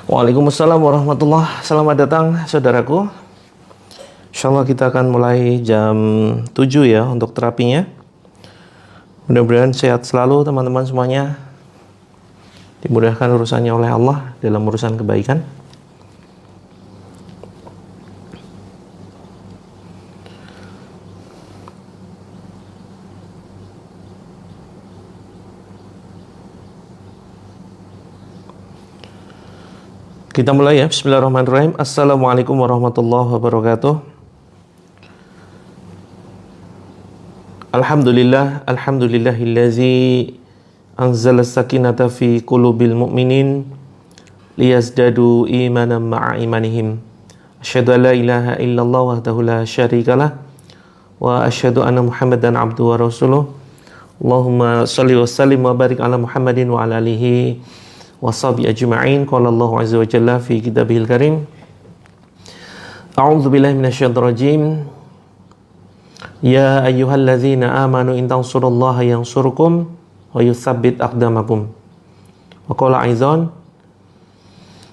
Waalaikumsalam warahmatullah. Selamat datang saudaraku. Insyaallah kita akan mulai jam 7 ya untuk terapinya. Mudah-mudahan sehat selalu teman-teman semuanya. Dimudahkan urusannya oleh Allah dalam urusan kebaikan. Kita mulai ya. Bismillahirrahmanirrahim. Assalamualaikum warahmatullahi wabarakatuh. Alhamdulillahillazi anzala sakinata fi qulubil mu'minin liyazdadu imanan ma'a imanihim. Asyhadu an la ilaha illallah wahdahu la syarikalah wa asyhadu anna Muhammadan abduhu wa rasuluh. Allahumma shalli wa sallim wa barik ala Muhammadin wa ala alihi washabi ajma'in. Qala Allahu azza wa jalla fi kitabihil karim. A'udzu billahi minasyaitonir rajim. Ya ayyuhalladzina amanu in tansurullaha yansurkum wa yutsabbit aqdamakum. Wa qala aidzan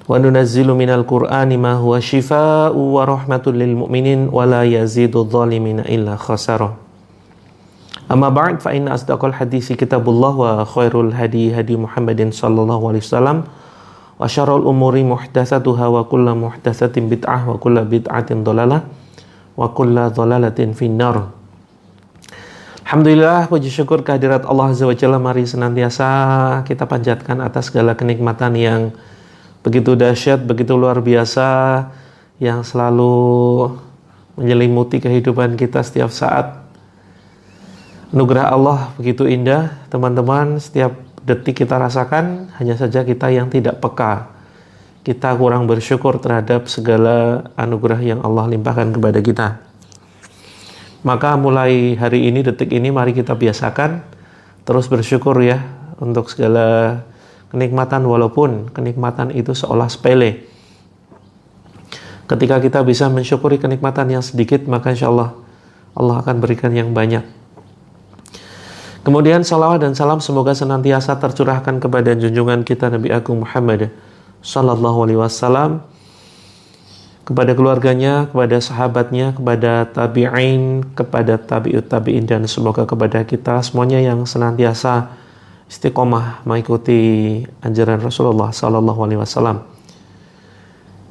wa nunazzilu minal qur'ani ma huwa syifaa'u wa rahmatul lil mu'minin wa la yazidudz zalimina illa khasara. Amma ba'd fa inna asdaqal hadisi kitabullah wa khairul hadi Muhammadin sallallahu alaihi wasallam wa syarrul umuri muhdatsatuha wa kullu muhdatsatin bid'ah wa kullu bid'atin dhalalah wa kullu dhalalatin finnar. Alhamdulillah, puji syukur kehadirat Allah azza wa jalla, mari senantiasa kita panjatkan atas segala kenikmatan yang begitu dahsyat, begitu luar biasa, yang selalu menyelimuti kehidupan kita setiap saat. Anugerah Allah begitu indah, teman-teman, setiap detik kita rasakan, hanya saja kita yang tidak peka. Kita kurang bersyukur terhadap segala anugerah yang Allah limpahkan kepada kita. Maka mulai hari ini, detik ini, mari kita biasakan terus bersyukur ya untuk segala kenikmatan, walaupun kenikmatan itu seolah sepele. Ketika kita bisa mensyukuri kenikmatan yang sedikit, maka insya Allah Allah akan berikan yang banyak. Kemudian salawat dan salam semoga senantiasa tercurahkan kepada junjungan kita Nabi Agung Muhammad sallallahu alaihi wasallam, kepada keluarganya, kepada sahabatnya, kepada tabi'in, kepada tabi'ut tabi'in, dan semoga kepada kita semuanya yang senantiasa istiqomah mengikuti ajaran Rasulullah sallallahu alaihi wasallam.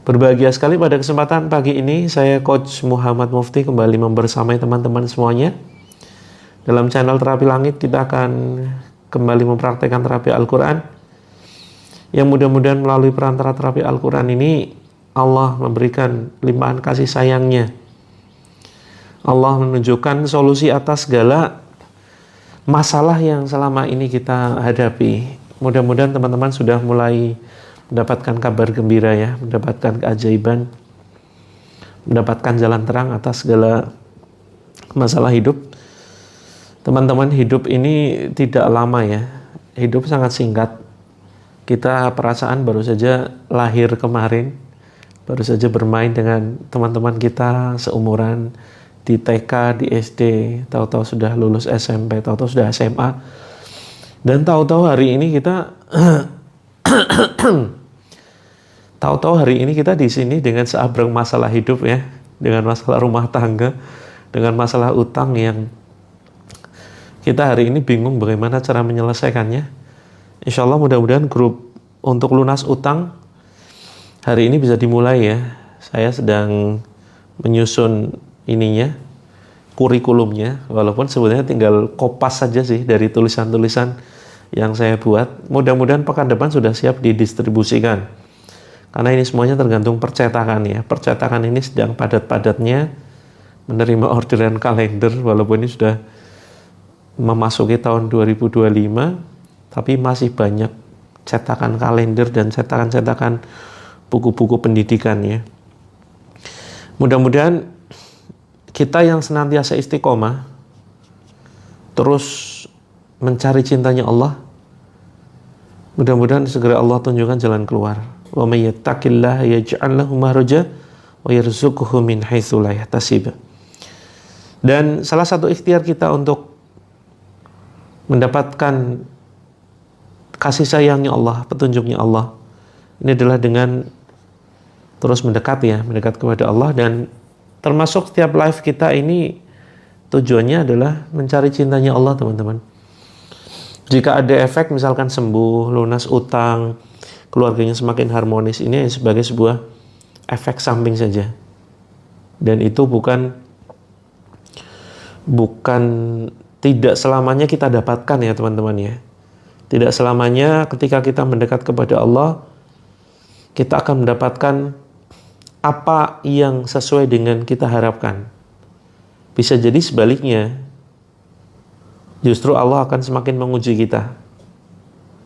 Berbahagia sekali pada kesempatan pagi ini saya Coach Muhammad Mufti kembali membersamai teman-teman semuanya. Dalam channel Terapi Langit kita akan kembali mempraktekkan terapi Al-Quran, yang mudah-mudahan melalui perantara terapi Al-Quran ini Allah memberikan limpahan kasih sayangnya. Allah menunjukkan solusi atas segala masalah yang selama ini kita hadapi. Mudah-mudahan teman-teman sudah mulai mendapatkan kabar gembira ya, mendapatkan keajaiban, mendapatkan jalan terang atas segala masalah hidup. Teman-teman, hidup ini tidak lama ya, hidup sangat singkat. Kita perasaan baru saja lahir kemarin, baru saja bermain dengan teman-teman kita seumuran di TK, di SD, tahu-tahu sudah lulus SMP, tahu-tahu sudah SMA, dan tahu-tahu hari ini kita tahu-tahu hari ini kita di sini dengan seabrek masalah hidup ya, dengan masalah rumah tangga, dengan masalah utang yang kita hari ini bingung bagaimana cara menyelesaikannya. Insya Allah mudah-mudahan grup untuk lunas utang hari ini bisa dimulai ya. Saya sedang menyusun ininya, kurikulumnya, walaupun sebenarnya tinggal kopas saja sih dari tulisan-tulisan yang saya buat. Mudah-mudahan pekan depan sudah siap didistribusikan. Karena ini semuanya tergantung percetakan ya. Percetakan ini sedang padat-padatnya menerima orderan kalender, walaupun ini sudah memasuki tahun 2025, tapi masih banyak cetakan kalender dan cetakan-cetakan buku-buku pendidikan ya. Mudah-mudahan kita yang senantiasa istiqomah terus mencari cintanya Allah, mudah-mudahan segera Allah tunjukkan jalan keluar. Wa may yattaqillaha yaj'al lahu makhraja wa yarzuqhu min haitsu la yahtasib. Dan salah satu ikhtiar kita untuk mendapatkan kasih sayangnya Allah, petunjuknya Allah, Ini adalah dengan terus mendekat ya, mendekat kepada Allah. Dan termasuk setiap live kita ini tujuannya adalah mencari cintanya Allah, teman-teman. Jika ada efek misalkan sembuh, lunas utang, keluarganya semakin harmonis, ini sebagai sebuah efek samping saja. Dan itu bukan tidak selamanya kita dapatkan ya teman-teman ya. Tidak selamanya ketika kita mendekat kepada Allah kita akan mendapatkan apa yang sesuai dengan kita harapkan. Bisa jadi sebaliknya. Justru Allah akan semakin menguji kita.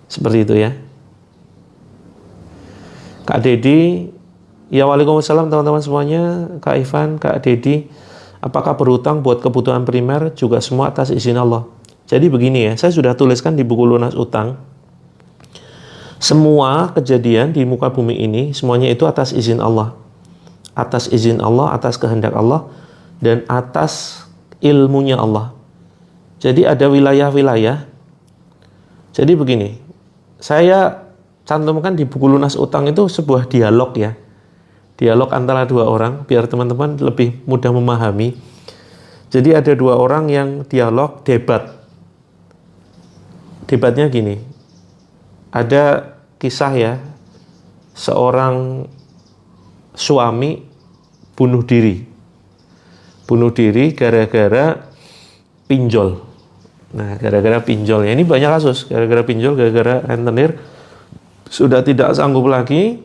Seperti itu ya. Kak Dedi, ya waalaikumsalam teman-teman semuanya. Kak Ivan, Kak Dedi, apakah berhutang buat kebutuhan primer juga semua atas izin Allah? Jadi begini ya, saya sudah tuliskan di buku lunas utang. Semua kejadian di muka bumi ini, semuanya itu atas izin Allah. Atas izin Allah, atas kehendak Allah, dan atas ilmunya Allah. Jadi ada wilayah-wilayah. Jadi begini, saya cantumkan di buku lunas utang itu sebuah dialog ya. Dialog antara dua orang, biar teman-teman lebih mudah memahami. Jadi ada dua orang yang dialog, debat. Debatnya gini, ada kisah ya, seorang suami bunuh diri. Bunuh diri gara-gara pinjol. Nah, gara-gara pinjol ya, ini banyak kasus. Gara-gara pinjol, gara-gara rentenir sudah tidak sanggup lagi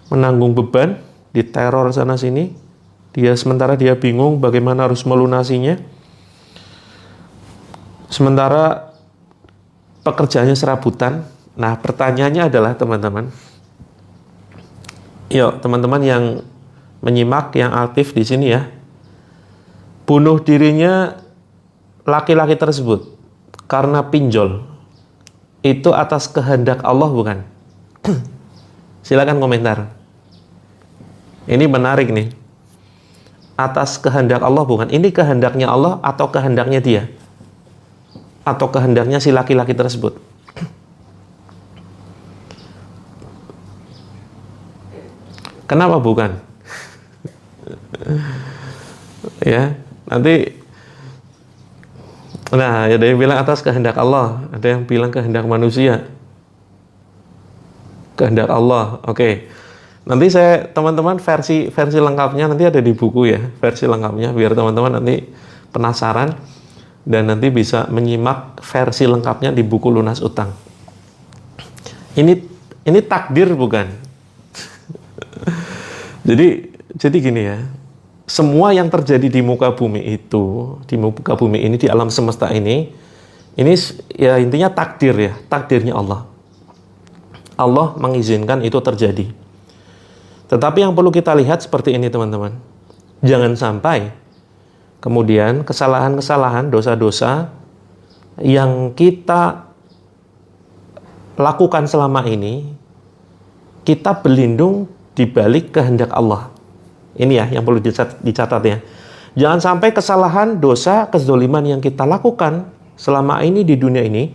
menanggung beban, diteror sana sini. Sementara dia bingung bagaimana harus melunasinya. Sementara pekerjaannya serabutan. Nah, pertanyaannya adalah teman-teman. Yuk, teman-teman yang menyimak, yang aktif di sini ya. Bunuh dirinya laki-laki tersebut karena pinjol. Itu atas kehendak Allah bukan? Silakan komentar. Ini menarik nih. Atas kehendak Allah bukan? Ini kehendaknya Allah atau kehendaknya dia? Atau kehendaknya si laki-laki tersebut? Kenapa bukan? Ya, nanti ada yang bilang atas kehendak Allah, ada yang bilang kehendak manusia. Kehendak Allah. Oke. Nanti saya teman-teman versi lengkapnya nanti ada di buku ya, versi lengkapnya biar teman-teman nanti penasaran dan nanti bisa menyimak versi lengkapnya di buku lunas utang. Ini takdir bukan? Jadi gini ya. Semua yang terjadi di muka bumi itu, di muka bumi ini, di alam semesta ini ya intinya takdir ya, takdirnya Allah. Allah mengizinkan itu terjadi. Tetapi yang perlu kita lihat seperti ini teman-teman. Jangan sampai kemudian kesalahan-kesalahan, dosa-dosa yang kita lakukan selama ini, kita berlindung di balik kehendak Allah. Ini ya yang perlu dicatat ya. Jangan sampai kesalahan, dosa, kezaliman yang kita lakukan selama ini di dunia ini,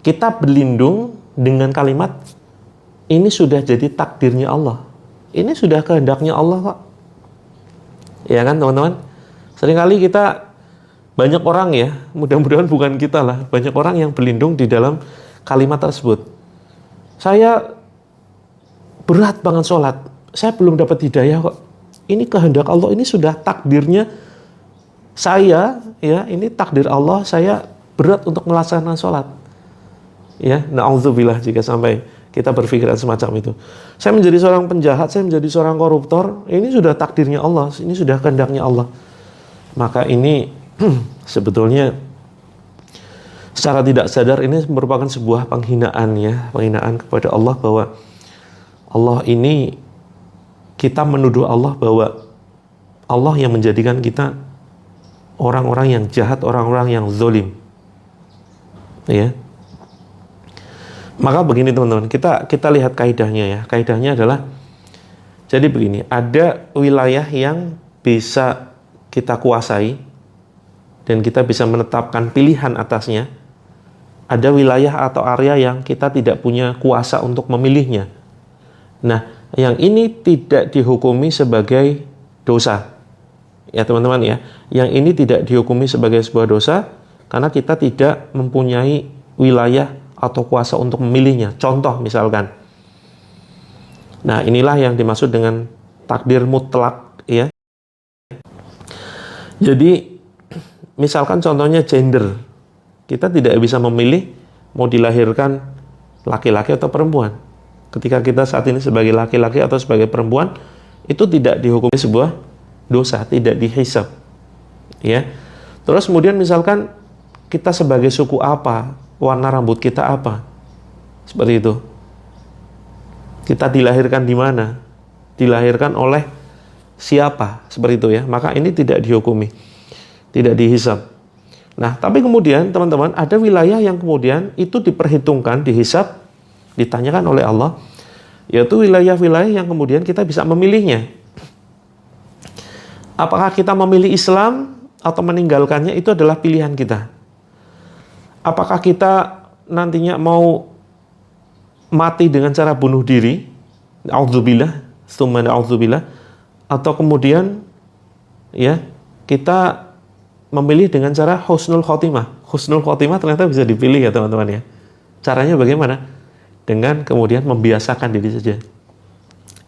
kita berlindung dengan kalimat, ini sudah jadi takdirnya Allah. Ini sudah kehendaknya Allah kok. Ya kan teman-teman? Seringkali kita, banyak orang ya, mudah-mudahan bukan kita lah, banyak orang yang berlindung di dalam kalimat tersebut. Saya berat banget sholat, saya belum dapat hidayah kok. Ini kehendak Allah, ini sudah takdirnya saya, ya, ini takdir Allah, saya berat untuk melaksanakan sholat. Ya, na'udzubillah jika sampai kita berpikiran semacam itu. Saya menjadi seorang penjahat, saya menjadi seorang koruptor, ini sudah takdirnya Allah, ini sudah kehendaknya Allah. Maka ini sebetulnya secara tidak sadar ini merupakan sebuah penghinaan ya, penghinaan kepada Allah, bahwa Allah ini, kita menuduh Allah bahwa Allah yang menjadikan kita orang-orang yang jahat, orang-orang yang zalim. Ya. Maka begini teman-teman, kita lihat kaidahnya ya. Kaidahnya adalah, jadi begini, ada wilayah yang bisa kita kuasai dan kita bisa menetapkan pilihan atasnya. Ada wilayah atau area yang kita tidak punya kuasa untuk memilihnya. Nah, yang ini tidak dihukumi sebagai dosa. Ya teman-teman ya, yang ini tidak dihukumi sebagai sebuah dosa karena kita tidak mempunyai wilayah atau kuasa untuk memilihnya. Contoh misalkan. Nah, inilah yang dimaksud dengan takdir mutlak ya. Jadi misalkan contohnya gender. Kita tidak bisa memilih mau dilahirkan laki-laki atau perempuan. Ketika kita saat ini sebagai laki-laki atau sebagai perempuan, itu tidak dihukumi sebuah dosa, tidak dihisab. Ya. Terus kemudian misalkan kita sebagai suku apa, warna rambut kita apa. Seperti itu. Kita dilahirkan di mana? Dilahirkan oleh siapa? Seperti itu ya. Maka ini tidak dihukumi, tidak dihisab. Nah, tapi kemudian teman-teman ada wilayah yang kemudian itu diperhitungkan, dihisab, ditanyakan oleh Allah, yaitu wilayah-wilayah yang kemudian kita bisa memilihnya. Apakah kita memilih Islam atau meninggalkannya, itu adalah pilihan kita. Apakah kita nantinya mau mati dengan cara bunuh diri, na'udzubillah, tsumma na'udzubillah, atau kemudian ya kita memilih dengan cara husnul khotimah. Husnul khotimah ternyata bisa dipilih ya teman-teman ya. Caranya bagaimana? Dengan kemudian membiasakan diri saja.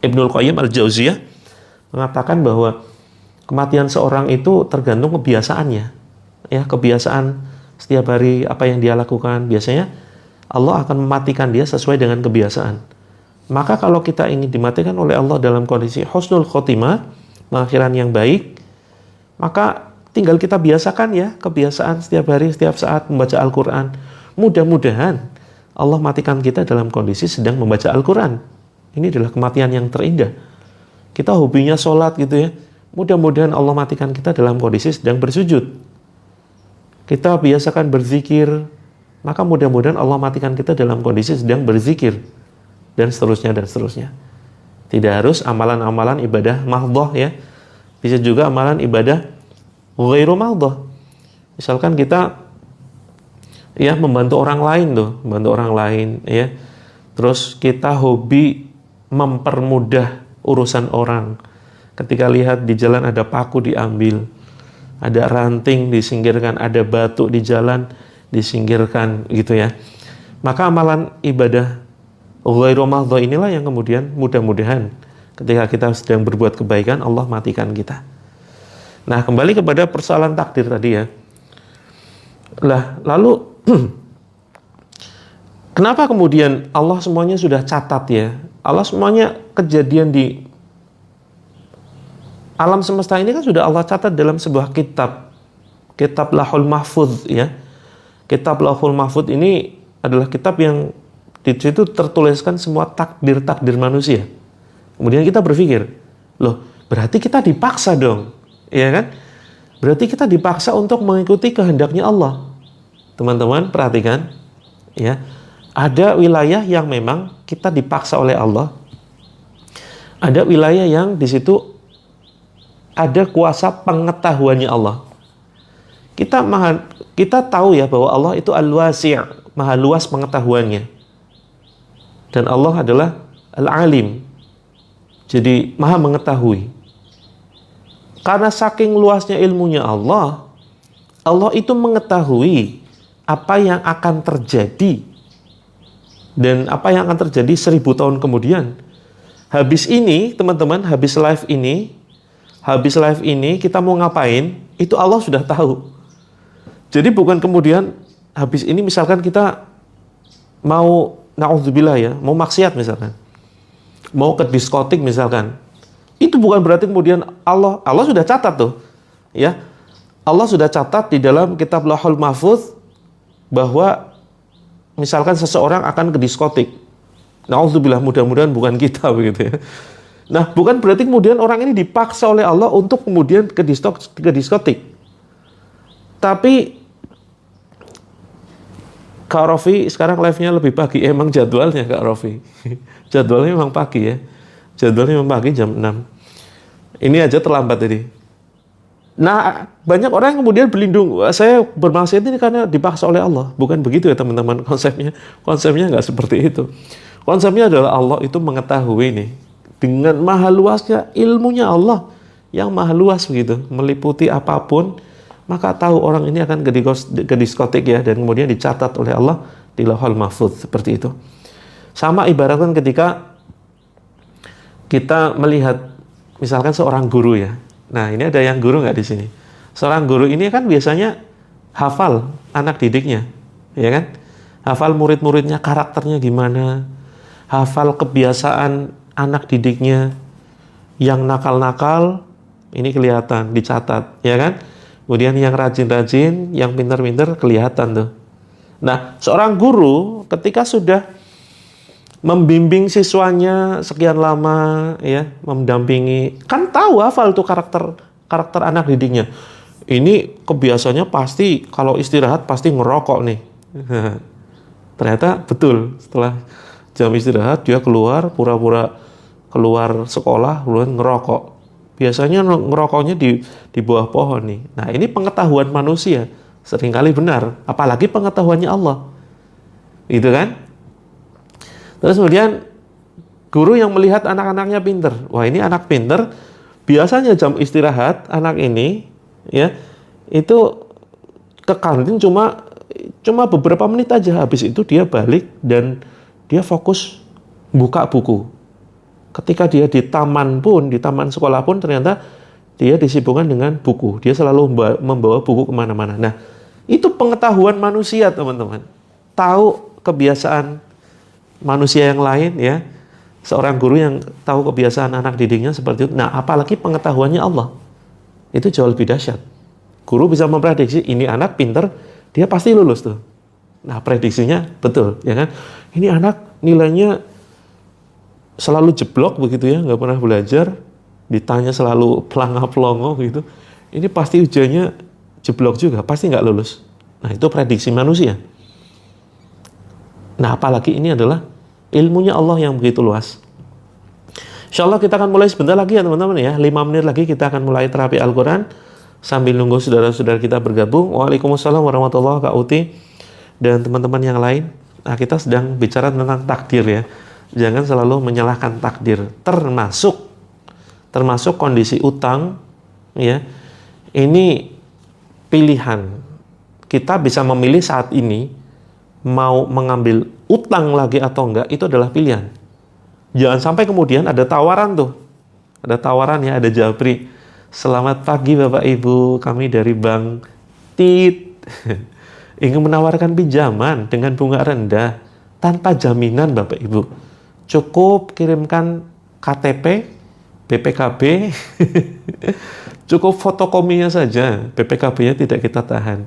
Ibnul Qayyim al-Jauziyah mengatakan bahwa kematian seorang itu tergantung kebiasaannya. Ya, kebiasaan setiap hari apa yang dia lakukan. Biasanya Allah akan mematikan dia sesuai dengan kebiasaan. Maka kalau kita ingin dimatikan oleh Allah dalam kondisi husnul khotimah, pengakhiran yang baik, maka tinggal kita biasakan ya, kebiasaan setiap hari, setiap saat membaca Al-Quran. Mudah-mudahan Allah matikan kita dalam kondisi sedang membaca Al-Quran. Ini adalah kematian yang terindah. Kita hobinya sholat gitu ya. Mudah-mudahan Allah matikan kita dalam kondisi sedang bersujud. Kita biasakan berzikir, maka mudah-mudahan Allah matikan kita dalam kondisi sedang berzikir. Dan seterusnya, dan seterusnya. Tidak harus amalan-amalan ibadah mahdhah ya. Bisa juga amalan ibadah ghairu mahdhah. Misalkan kita ya membantu orang lain tuh, membantu orang lain ya. Terus kita hobi mempermudah urusan orang. Ketika lihat di jalan ada paku diambil, ada ranting disingkirkan, ada batu di jalan disingkirkan gitu ya. Maka amalan ibadah ghairu mahdhah inilah yang kemudian mudah-mudahan ketika kita sedang berbuat kebaikan Allah matikan kita. Nah, kembali kepada persoalan takdir tadi ya. Lalu kenapa kemudian Allah semuanya sudah catat ya? Allah semuanya kejadian di alam semesta ini kan sudah Allah catat dalam sebuah kitab. Kitab Lauhul Mahfuz ya. Kitab Lauhul Mahfuz ini adalah kitab yang di situ tertuliskan semua takdir-takdir manusia. Kemudian kita berpikir, loh, berarti kita dipaksa dong. Ya kan? Berarti kita dipaksa untuk mengikuti kehendaknya Allah. Teman-teman perhatikan ya. Ada wilayah yang memang kita dipaksa oleh Allah. Ada wilayah yang di situ ada kuasa pengetahuannya Allah. Kita tahu ya bahwa Allah itu al-wasi', maha luas pengetahuannya. Dan Allah adalah al-alim. Jadi maha mengetahui. Karena saking luasnya ilmunya Allah, Allah itu mengetahui apa yang akan terjadi dan apa yang akan terjadi 1000 tahun kemudian. Habis ini, teman-teman, habis live ini kita mau ngapain, itu Allah sudah tahu. Jadi bukan kemudian habis ini misalkan kita mau, na'udzubillah ya, mau maksiat misalkan, mau ke diskotik misalkan. Itu bukan berarti kemudian Allah sudah catat tuh, ya. Allah sudah catat di dalam kitab Lauhul Mahfuz bahwa misalkan seseorang akan ke diskotik. Na'udzubillah, mudah-mudahan bukan kita begitu ya. Nah, bukan berarti kemudian orang ini dipaksa oleh Allah untuk kemudian ke diskotik. Tapi Kak Rofi sekarang live-nya lebih pagi. Emang jadwalnya Kak Rofi. Jadwalnya memang pagi ya. Jadwalnya memang pagi jam 6. Ini aja terlambat tadi. Nah, banyak orang yang kemudian berlindung. Saya bermaksiat ini karena dipaksa oleh Allah. Bukan begitu ya teman-teman konsepnya. Konsepnya nggak seperti itu. Konsepnya adalah Allah itu mengetahui nih, dengan maha luasnya ilmunya Allah yang maha luas begitu, meliputi apapun, maka tahu orang ini akan ke diskotik ya, dan kemudian dicatat oleh Allah di Lauhul Mahfuz, seperti itu. Sama ibaratkan ketika kita melihat misalkan seorang guru ya. Nah, ini ada yang guru nggak di sini? Seorang guru ini kan biasanya hafal anak didiknya, ya kan? Hafal murid-muridnya, karakternya gimana, hafal kebiasaan anak didiknya, yang nakal-nakal ini kelihatan, dicatat, ya kan? Kemudian yang rajin-rajin, yang pintar-pintar kelihatan tuh. Nah, seorang guru ketika sudah membimbing siswanya sekian lama, ya, mendampingi, kan tahu hafal tuh karakter anak didiknya. Ini kebiasaannya pasti kalau istirahat pasti ngerokok nih. Ternyata betul, setelah jam istirahat dia keluar, pura-pura keluar sekolah, kemudian ngerokok. Biasanya ngerokoknya di bawah pohon nih. Nah, ini pengetahuan manusia seringkali benar, apalagi pengetahuannya Allah. Gitu kan? Terus kemudian guru yang melihat anak-anaknya pinter. Wah, ini anak pinter. Biasanya jam istirahat anak ini ya itu ke kantin cuma beberapa menit aja. Habis itu dia balik dan dia fokus buka buku. Ketika dia di taman sekolah pun ternyata dia disibukkan dengan buku. Dia selalu membawa buku kemana-mana. Nah, itu pengetahuan manusia, teman-teman. Tahu kebiasaan manusia yang lain, ya. Seorang guru yang tahu kebiasaan anak didiknya seperti itu. Nah, apalagi pengetahuannya Allah. Itu jauh lebih dahsyat. Guru bisa memprediksi, ini anak pinter, dia pasti lulus tuh. Nah, prediksinya betul, ya kan? Ini anak nilainya selalu jeblok begitu ya, nggak pernah belajar, ditanya selalu pelangap-pelongo gitu. Ini pasti ujiannya jeblok juga, pasti nggak lulus. Nah, itu prediksi manusia. Nah, apalagi ini adalah ilmunya Allah yang begitu luas. Insya Allah kita akan mulai sebentar lagi ya teman-teman ya. 5 menit lagi kita akan mulai terapi Al-Quran. Sambil nunggu saudara-saudara kita bergabung. Waalaikumsalam warahmatullahi wabarakatuh. Kak Uti dan teman-teman yang lain. Nah, kita sedang bicara tentang takdir ya. Jangan selalu menyalahkan takdir. Termasuk kondisi utang ya. Ini pilihan. Kita bisa memilih saat ini mau mengambil utang lagi atau enggak, itu adalah pilihan. Jangan sampai kemudian ada tawaran tuh. Ada tawaran ya, ada japri. Selamat pagi Bapak Ibu, kami dari Bank Tit. Ingin menawarkan pinjaman dengan bunga rendah tanpa jaminan Bapak Ibu. Cukup kirimkan KTP, BPKB, cukup fotokopinya saja. BPKB-nya tidak kita tahan.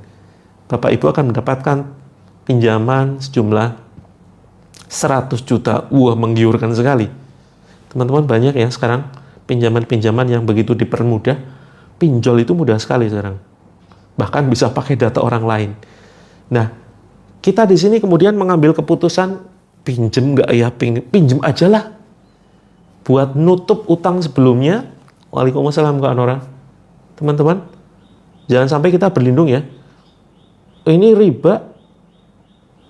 Bapak Ibu akan mendapatkan pinjaman sejumlah 100 juta. Wah, menggiurkan sekali. Teman-teman, banyak ya sekarang pinjaman-pinjaman yang begitu dipermudah. Pinjol itu mudah sekali sekarang. Bahkan bisa pakai data orang lain. Nah, kita di sini kemudian mengambil keputusan pinjem nggak ya? Pinjem aja lah. Buat nutup utang sebelumnya. Waalaikumsalam Kak Nora. Teman-teman, jangan sampai kita berlindung ya. Ini riba.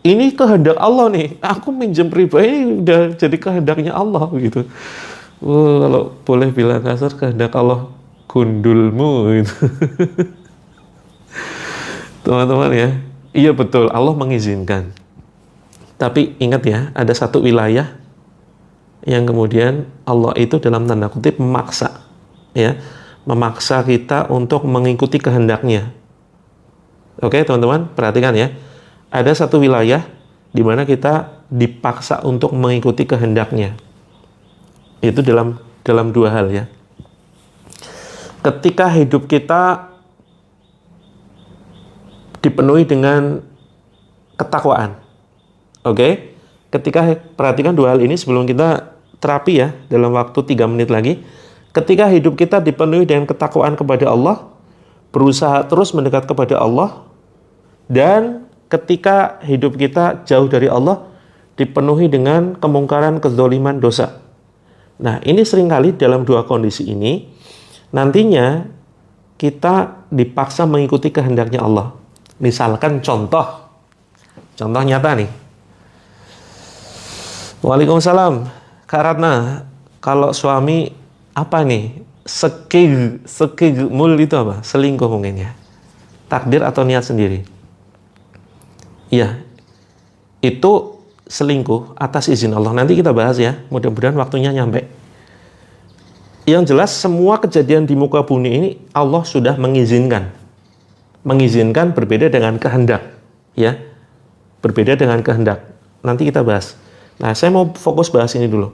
Ini kehendak Allah nih. Aku minjem riba ini udah jadi kehendaknya Allah gitu. Kalau boleh bilang kasar, kehendak Allah gundulmu gitu. Teman-teman ya. Iya betul, Allah mengizinkan. Tapi ingat ya, ada satu wilayah yang kemudian Allah itu dalam tanda kutip memaksa. Ya, memaksa kita untuk mengikuti kehendaknya. Oke teman-teman, perhatikan ya. Ada satu wilayah di mana kita dipaksa untuk mengikuti kehendaknya. Itu dalam dua hal ya. Ketika hidup kita dipenuhi dengan ketakwaan. Oke? Ketika perhatikan dua hal ini sebelum kita terapi ya dalam waktu 3 menit lagi. Ketika hidup kita dipenuhi dengan ketakwaan kepada Allah, berusaha terus mendekat kepada Allah, dan ketika hidup kita jauh dari Allah, dipenuhi dengan kemungkaran, kezaliman, dosa. Nah, ini seringkali dalam dua kondisi ini, nantinya kita dipaksa mengikuti kehendaknya Allah. Misalkan contoh nyata nih. Waalaikumsalam. Kak Ratna, kalau suami apa nih? Sekigmul itu apa? Selingkuh mungkin ya. Takdir atau niat sendiri? Iya, itu selingkuh atas izin Allah. Nanti kita bahas ya. Mudah-mudahan waktunya nyampe. Yang jelas semua kejadian di muka bumi ini Allah sudah mengizinkan. Mengizinkan berbeda dengan kehendak, ya. Berbeda dengan kehendak. Nanti kita bahas. Nah, saya mau fokus bahas ini dulu.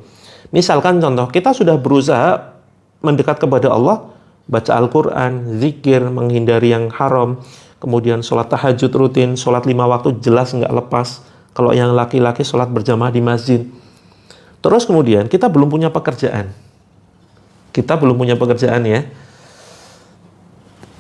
Misalkan contoh, kita sudah berusaha mendekat kepada Allah, baca Al-Quran, zikir, menghindari yang haram, kemudian sholat tahajud rutin, sholat 5 waktu jelas nggak lepas. Kalau yang laki-laki sholat berjamaah di masjid. Terus kemudian kita belum punya pekerjaan. Kita belum punya pekerjaan ya.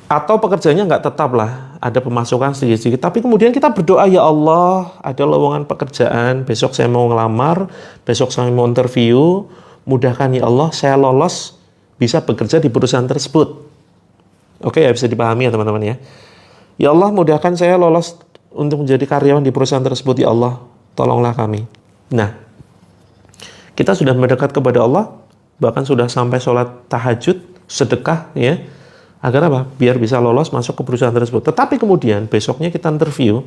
Atau pekerjaannya nggak tetap lah, ada pemasukan sedikit-sedikit. Tapi kemudian kita berdoa, ya Allah, ada lowongan pekerjaan, besok saya mau ngelamar, besok saya mau interview, mudahkan ya Allah, saya lolos, bisa bekerja di perusahaan tersebut. Oke ya, bisa dipahami ya teman-teman ya. Ya Allah, mudahkan saya lolos untuk menjadi karyawan di perusahaan tersebut, ya Allah, tolonglah kami. Nah, kita sudah mendekat kepada Allah, bahkan sudah sampai sholat tahajud, sedekah ya, agar apa? Biar bisa lolos masuk ke perusahaan tersebut. Tetapi kemudian besoknya kita interview,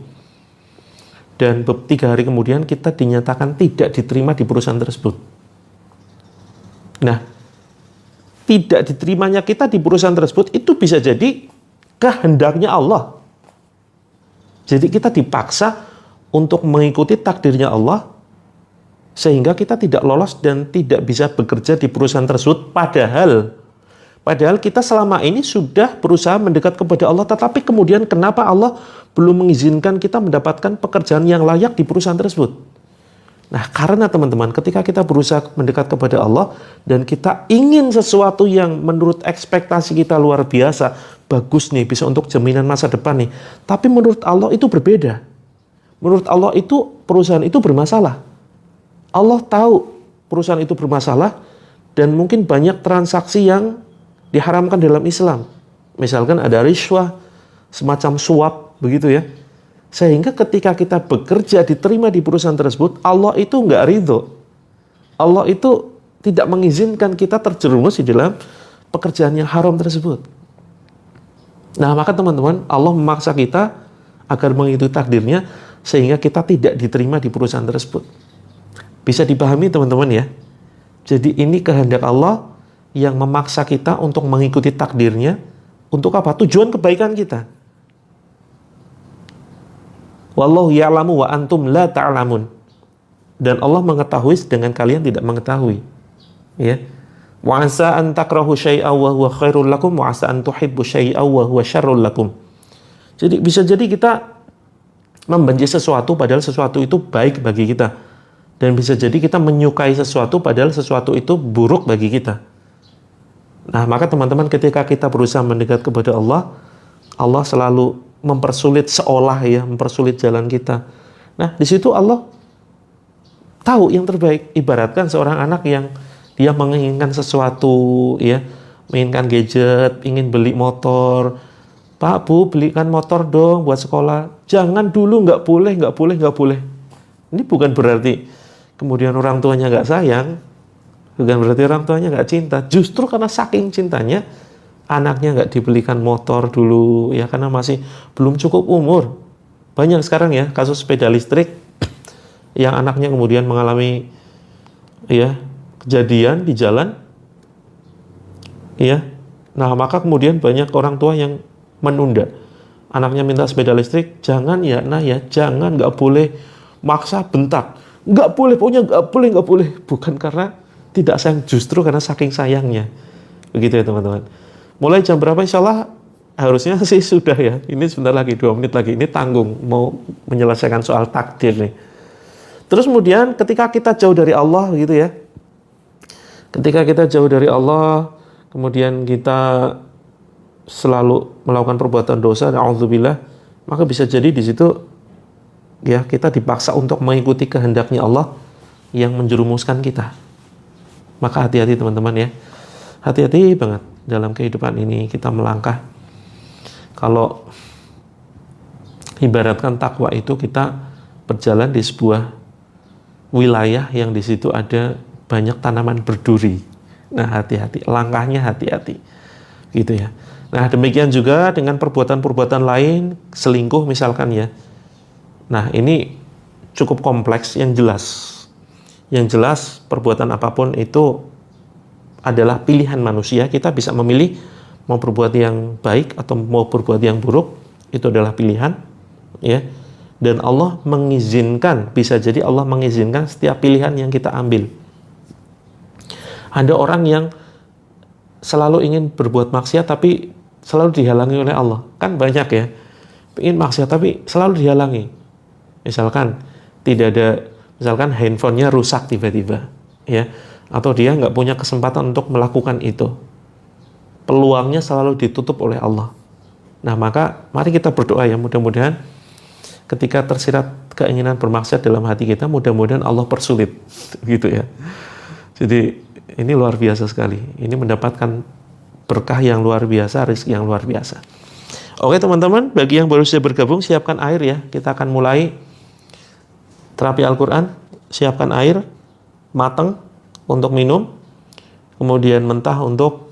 dan 3 hari kemudian kita dinyatakan tidak diterima di perusahaan tersebut. Nah, tidak diterimanya kita di perusahaan tersebut itu bisa jadi kehendaknya Allah. Jadi kita dipaksa untuk mengikuti takdirnya Allah, sehingga kita tidak lolos dan tidak bisa bekerja di perusahaan tersebut. Padahal kita selama ini sudah berusaha mendekat kepada Allah, tetapi kemudian kenapa Allah belum mengizinkan kita mendapatkan pekerjaan yang layak di perusahaan tersebut? Nah, karena teman-teman, ketika kita berusaha mendekat kepada Allah dan kita ingin sesuatu yang menurut ekspektasi kita luar biasa, bagus nih, bisa untuk jaminan masa depan nih. Tapi menurut Allah itu berbeda. Menurut Allah itu perusahaan itu bermasalah. Allah tahu perusahaan itu bermasalah dan mungkin banyak transaksi yang diharamkan dalam Islam. Misalkan ada riswah, semacam suap, begitu ya. Sehingga ketika kita bekerja diterima di perusahaan tersebut, Allah itu nggak ridho. Allah itu tidak mengizinkan kita terjerumus di dalam pekerjaan yang haram tersebut. Nah, maka teman-teman, Allah memaksa kita agar mengikuti takdirnya sehingga kita tidak diterima di perusahaan tersebut. Bisa dipahami teman-teman ya. Jadi ini kehendak Allah yang memaksa kita untuk mengikuti takdirnya. Untuk apa? Tujuan kebaikan kita. Wallahu ya'lamu wa antum la ta'lamun. Dan Allah mengetahui sedangkan kalian tidak mengetahui. Ya. Wa asa an takrahu syai'aw wa huwa khairul lakum wa asa an tuhibbu syai'aw wa huwa syarrul lakum. Jadi bisa jadi kita membenci sesuatu padahal sesuatu itu baik bagi kita. Dan bisa jadi kita menyukai sesuatu padahal sesuatu itu buruk bagi kita. Nah, maka teman-teman, ketika kita berusaha mendekat kepada Allah, Allah selalu mempersulit seolah ya, mempersulit jalan kita. Nah, di situ Allah tahu yang terbaik. Ibaratkan seorang anak yang dia menginginkan sesuatu ya, menginginkan gadget, ingin beli motor. Pak, Bu, belikan motor dong buat sekolah. Jangan dulu, nggak boleh. Ini bukan berarti kemudian orang tuanya nggak sayang, bukan berarti orang tuanya nggak cinta. Justru karena saking cintanya, anaknya nggak dibelikan motor dulu, ya karena masih belum cukup umur. Banyak sekarang ya kasus sepeda listrik yang anaknya kemudian mengalami ya kejadian di jalan, ya. Nah, maka kemudian banyak orang tua yang menunda. Anaknya minta sepeda listrik, jangan ya, nah ya, jangan, nggak boleh, maksa bentak. Nggak boleh, pokoknya nggak boleh. Bukan karena tidak sayang, justru karena saking sayangnya. Begitu ya teman-teman. Mulai jam berapa insya Allah? Harusnya sih sudah ya. Ini sebentar lagi, 2 menit lagi. Ini tanggung, mau menyelesaikan soal takdir nih. Terus kemudian ketika kita jauh dari Allah gitu ya. Ketika kita jauh dari Allah, kemudian kita selalu melakukan perbuatan dosa, na'udzubillah, maka bisa jadi di situ ya kita dipaksa untuk mengikuti kehendaknya Allah yang menjerumuskan kita. Maka hati-hati teman-teman ya. Hati-hati banget dalam kehidupan ini kita melangkah. Kalau ibaratkan takwa itu kita berjalan di sebuah wilayah yang di situ ada banyak tanaman berduri. Nah, hati-hati, langkahnya hati-hati. Gitu ya. Nah, demikian juga dengan perbuatan-perbuatan lain, selingkuh misalkan ya. Nah, ini cukup kompleks yang jelas. Yang jelas perbuatan apapun itu adalah pilihan manusia. Kita bisa memilih mau berbuat yang baik atau mau berbuat yang buruk, itu adalah pilihan, ya. Dan Allah mengizinkan, bisa jadi Allah mengizinkan setiap pilihan yang kita ambil. Ada orang yang selalu ingin berbuat maksiat tapi selalu dihalangi oleh Allah. Kan banyak ya, ingin maksiat tapi selalu dihalangi. Misalkan tidak ada, misalkan handphonenya rusak tiba-tiba, ya, atau dia nggak punya kesempatan untuk melakukan itu. Peluangnya selalu ditutup oleh Allah. Nah, maka mari kita berdoa ya, mudah-mudahan ketika tersirat keinginan bermaksiat dalam hati kita, mudah-mudahan Allah persulit, gitu ya. Jadi ini luar biasa sekali. Ini mendapatkan berkah yang luar biasa, rezeki yang luar biasa. Oke teman-teman, bagi yang baru saja bergabung, siapkan air ya. Kita akan mulai terapi Al-Quran. Siapkan air matang untuk minum, kemudian mentah untuk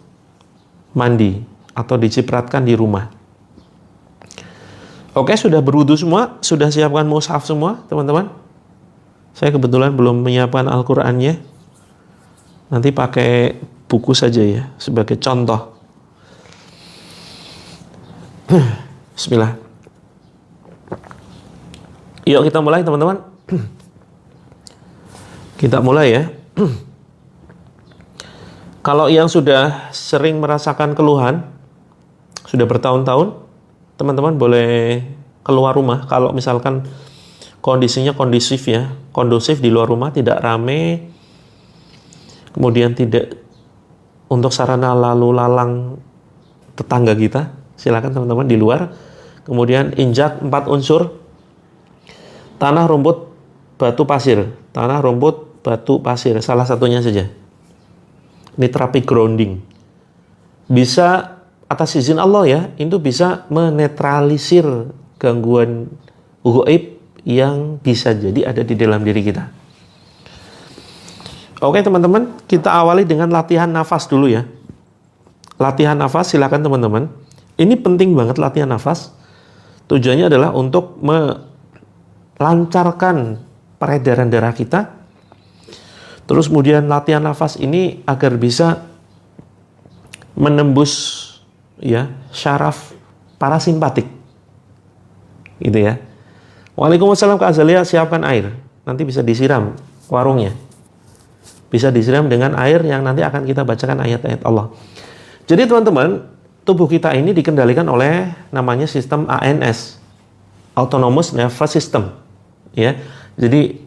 mandi atau dicipratkan di rumah. Oke, sudah berwudu semua, sudah siapkan mushaf semua, teman-teman. Saya kebetulan belum menyiapkan Al-Qur'annya. Nanti pakai buku saja ya, sebagai contoh. Bismillah. Yuk kita mulai, teman-teman. Kita mulai ya. Kalau yang sudah sering merasakan keluhan, sudah bertahun-tahun, teman-teman boleh keluar rumah. Kalau misalkan kondisinya kondusif ya, kondusif di luar rumah, tidak rame, kemudian tidak untuk sarana lalu lalang tetangga kita, silakan teman-teman di luar. Kemudian injak 4 unsur: tanah, rumput, batu, pasir. Tanah, rumput, batu, pasir, salah satunya saja. Ini terapi grounding. Bisa atas izin Allah ya, itu bisa menetralisir gangguan gaib yang bisa jadi ada di dalam diri kita. Oke teman-teman, kita awali dengan latihan nafas dulu ya. Latihan nafas, silakan teman-teman. Ini penting banget latihan nafas. Tujuannya adalah untuk melancarkan peredaran darah kita. Terus kemudian latihan nafas ini agar bisa menembus ya syaraf parasimpatik, gitu ya. Waalaikumsalam Kak Azalia, siapkan air, nanti bisa disiram warungnya, bisa disiram dengan air yang nanti akan kita bacakan ayat-ayat Allah. Jadi teman-teman, tubuh kita ini dikendalikan oleh namanya sistem ANS, Autonomous Nervous System, ya. Jadi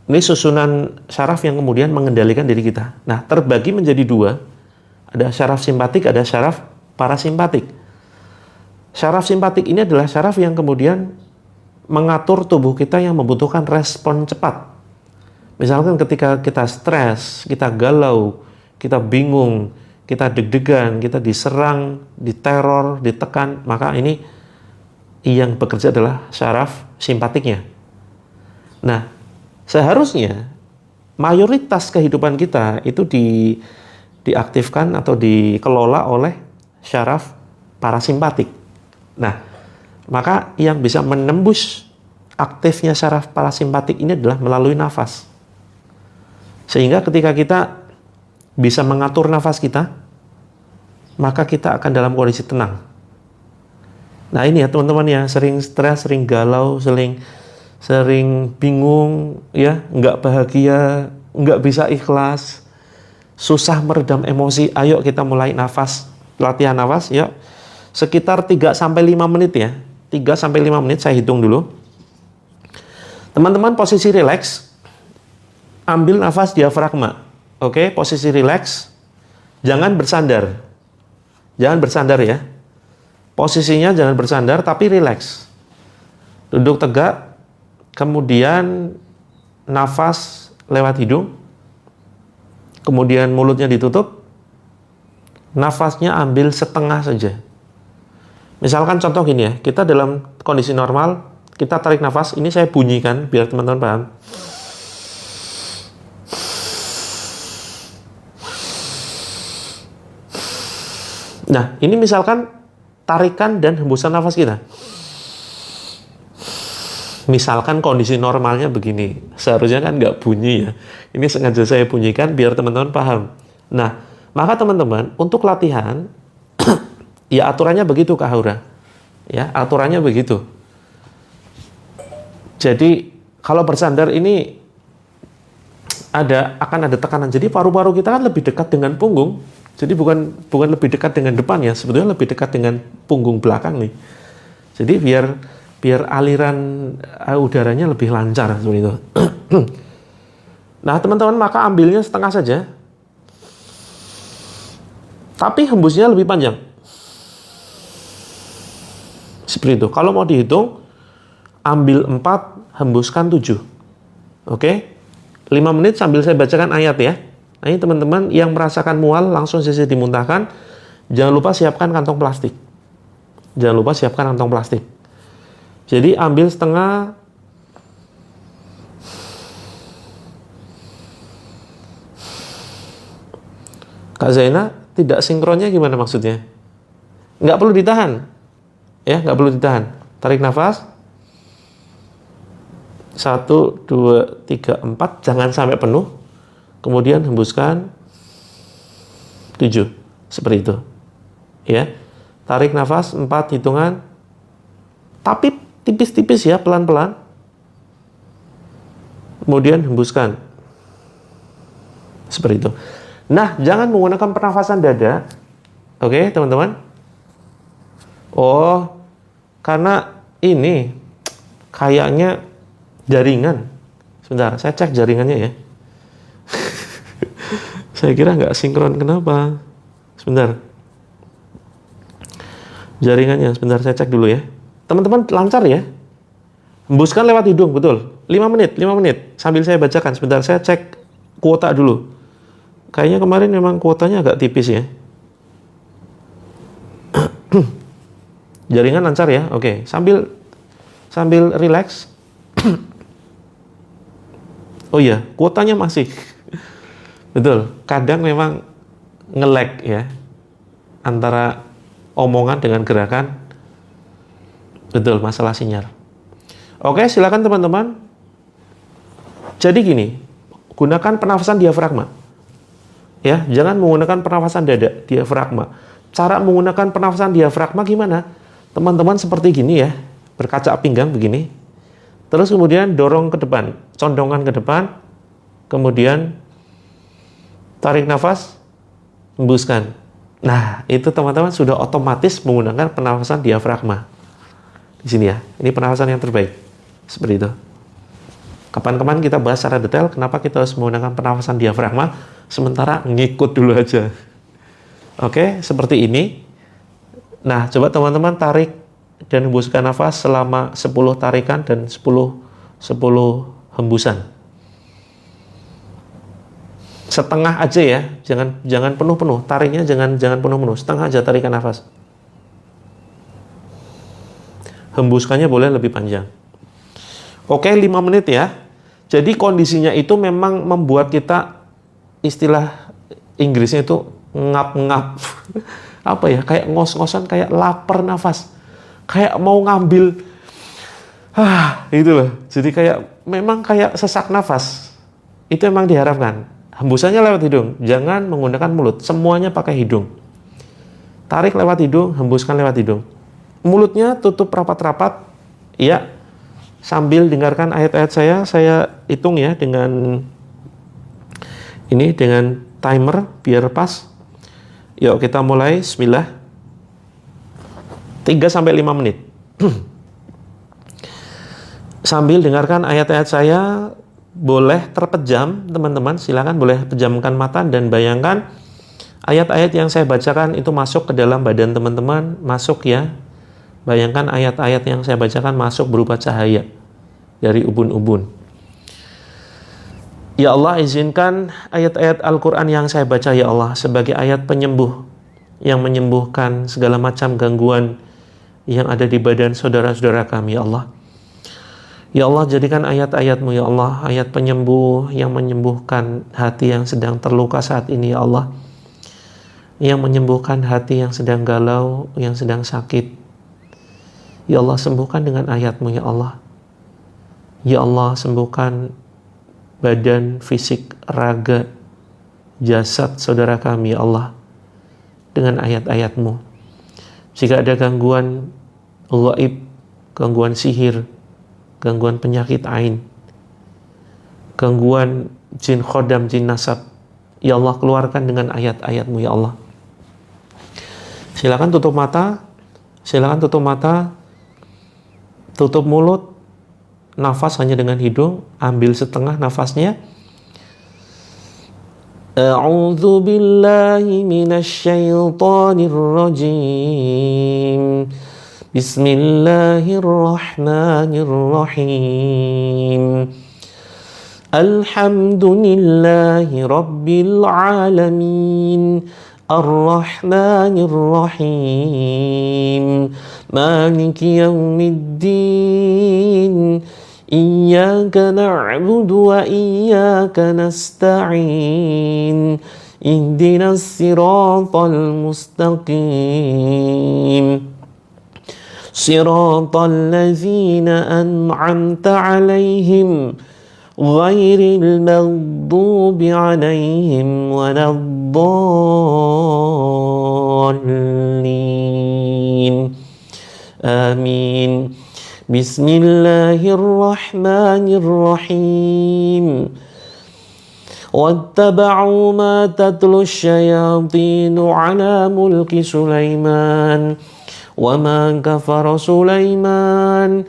ini susunan syaraf yang kemudian mengendalikan diri kita. Nah, terbagi menjadi 2, ada syaraf simpatik, ada syaraf parasimpatik. Syaraf simpatik ini adalah syaraf yang kemudian mengatur tubuh kita yang membutuhkan respon cepat. Misalkan ketika kita stres, kita galau, kita bingung, kita deg-degan, kita diserang, diteror, ditekan, maka ini yang bekerja adalah syaraf simpatiknya. Nah, seharusnya mayoritas kehidupan kita itu diaktifkan atau dikelola oleh syaraf parasimpatik. Nah, maka yang bisa menembus aktifnya syaraf parasimpatik ini adalah melalui nafas. Sehingga ketika kita bisa mengatur nafas kita, maka kita akan dalam kondisi tenang. Nah ini ya teman-teman ya, sering stres, sering galau, sering bingung, ya, nggak bahagia, nggak bisa ikhlas, susah meredam emosi. Ayo kita mulai nafas. Latihan nafas, ya, sekitar 3-5 menit ya. 3-5 menit, saya hitung dulu. Teman-teman posisi rileks, ambil nafas diafragma. Oke, posisi rileks, jangan bersandar. Jangan bersandar ya. Posisinya jangan bersandar, tapi rileks. Duduk tegak, kemudian nafas lewat hidung, kemudian mulutnya ditutup. Nafasnya ambil setengah saja. Misalkan contoh gini ya, kita dalam kondisi normal, kita tarik nafas, ini saya bunyikan biar teman-teman paham. Nah, ini misalkan tarikan dan hembusan nafas kita. Misalkan kondisi normalnya begini, seharusnya kan nggak bunyi ya. Ini sengaja saya bunyikan biar teman-teman paham. Nah, maka teman-teman untuk latihan, ya aturannya begitu Kak Haura. Ya, aturannya begitu. Jadi kalau bersandar ini akan ada tekanan. Jadi paru-paru kita kan lebih dekat dengan punggung. Jadi bukan lebih dekat dengan depan ya, sebetulnya lebih dekat dengan punggung belakang nih. Jadi biar aliran udaranya lebih lancar seperti itu. Nah, teman-teman maka ambilnya setengah saja. Tapi hembusnya lebih panjang. Seperti itu. Kalau mau dihitung, ambil 4, hembuskan 7. Oke? 5 menit sambil saya bacakan ayat ya. Nah, ini teman-teman yang merasakan mual langsung saja dimuntahkan. Jangan lupa siapkan kantong plastik. Jadi ambil setengah. Kak Zaina, tidak sinkronnya gimana maksudnya? Nggak perlu ditahan. Ya, nggak perlu ditahan. Tarik nafas. 1, 2, 3, 4. Jangan sampai penuh. Kemudian hembuskan 7. Seperti itu. Ya. Tarik nafas 4 hitungan. Tapi tipis-tipis ya, pelan-pelan. Kemudian hembuskan. Seperti itu. Nah, jangan menggunakan pernafasan dada. Oke, teman-teman. Oh, karena ini kayaknya jaringan. Sebentar, saya cek jaringannya ya. Saya kira nggak sinkron, kenapa? Sebentar. Jaringannya, sebentar saya cek dulu ya. Teman-teman lancar ya? Hembuskan lewat hidung, betul. 5 menit. Sambil saya bacakan, sebentar saya cek kuota dulu. Kayaknya kemarin memang kuotanya agak tipis ya. Jaringan lancar ya? Oke, sambil relax. Oh iya, kuotanya masih. Betul, kadang memang nge-lag ya. Antara omongan dengan gerakan. Betul, masalah sinyal. Oke, silakan teman-teman. Jadi gini, gunakan pernafasan diafragma. Ya, jangan menggunakan pernafasan dada, diafragma. Cara menggunakan pernafasan diafragma gimana? Teman-teman seperti gini ya, berkaca pinggang begini. Terus kemudian dorong ke depan, condongan ke depan. Kemudian tarik nafas, hembuskan. Nah, itu teman-teman sudah otomatis menggunakan pernafasan diafragma. Di sini ya, ini pernafasan yang terbaik. Seperti itu. Kapan-kapan kita bahas secara detail kenapa kita harus menggunakan pernafasan diafragma, sementara ngikut dulu aja. Oke, seperti ini. Nah, coba teman-teman tarik dan hembuskan nafas selama 10 tarikan dan 10 hembusan. Setengah aja ya, jangan penuh-penuh. Tariknya jangan penuh-penuh, setengah aja tarikan nafas. Hembuskannya boleh lebih panjang. Oke, 5 menit ya. Jadi kondisinya itu memang membuat kita, istilah Inggrisnya itu ngap-ngap. Apa ya, kayak ngos-ngosan, kayak lapar nafas. Kayak mau ngambil. Itu loh. Jadi memang kayak sesak nafas. Itu memang diharapkan. Hembusannya lewat hidung. Jangan menggunakan mulut. Semuanya pakai hidung. Tarik lewat hidung, hembuskan lewat hidung. Mulutnya tutup rapat-rapat, ya, sambil dengarkan ayat-ayat saya hitung ya dengan timer biar pas. Yuk kita mulai, bismillah. 3-5 menit. Sambil dengarkan ayat-ayat saya, boleh terpejam, teman-teman, silakan boleh pejamkan mata dan bayangkan ayat-ayat yang saya bacakan itu masuk ke dalam badan teman-teman, masuk ya. Bayangkan ayat-ayat yang saya bacakan masuk berupa cahaya dari ubun-ubun. Ya Allah, izinkan ayat-ayat Al-Quran yang saya baca ya Allah sebagai ayat penyembuh yang menyembuhkan segala macam gangguan yang ada di badan saudara-saudara kami ya Allah. Ya Allah, jadikan ayat-ayat-Mu ya Allah ayat penyembuh yang menyembuhkan hati yang sedang terluka saat ini ya Allah. yang menyembuhkan hati yang sedang galau, yang sedang sakit. Ya Allah, sembuhkan dengan ayat-Mu ya Allah. Ya Allah, sembuhkan badan, fisik, raga, jasad saudara kami ya Allah dengan ayat-ayat-Mu. Jika ada gangguan gaib, gangguan sihir, gangguan penyakit ain, gangguan jin khodam, jin nasab, ya Allah, keluarkan dengan ayat-ayat-Mu ya Allah. Silakan tutup mata, tutup mulut, nafas hanya dengan hidung, ambil setengah nafasnya. A'udzu billahi minasy syaithanir rajim. Bismillahirrahmanirrahim. Alhamdulillahi rabbil alamin. Ar-Rahmanir Rahim. Maliki yaumiddin. Iyyaka na'budu wa iyyaka nasta'in. Ihdinas siratal mustaqim. Siratal ladzina an'amta 'alaihim ghairil maghdubi 'alaihim waladdallin. Amin. Bismillahirrahmanirrahim. Wattaba'u ma tatlu syayatinu 'ala mulki Sulaiman wa ma kafara Sulaiman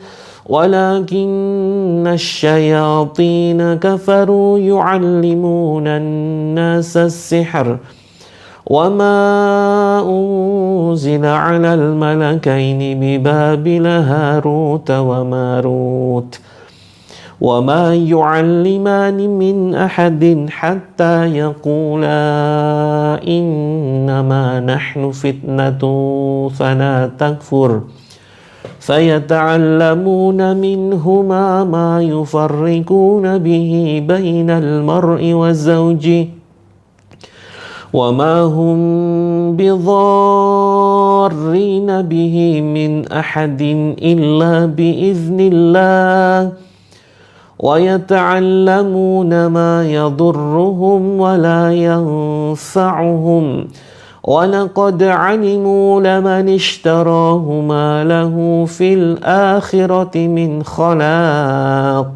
walakinna asyayatina kafaru yu'allimuna an-nasa as-sihr wa ma unzila 'alal malakaini bi Babila Harut wa Marut wa ma yu'allimani min ahadin hatta yaqula innama nahnu fitnatun fala takfur fayata'allamuna minhuma ma yufarriquna bihi bainal mar'i wa zawjihi wa ma hum bidarrina bihi min ahadin illa biiznillah wa yata'allamuna ma yadurruhum wa la yanfa'uhum wa laqad 'alimu laman ishtarahu ma lahu fil akhirati min khalaq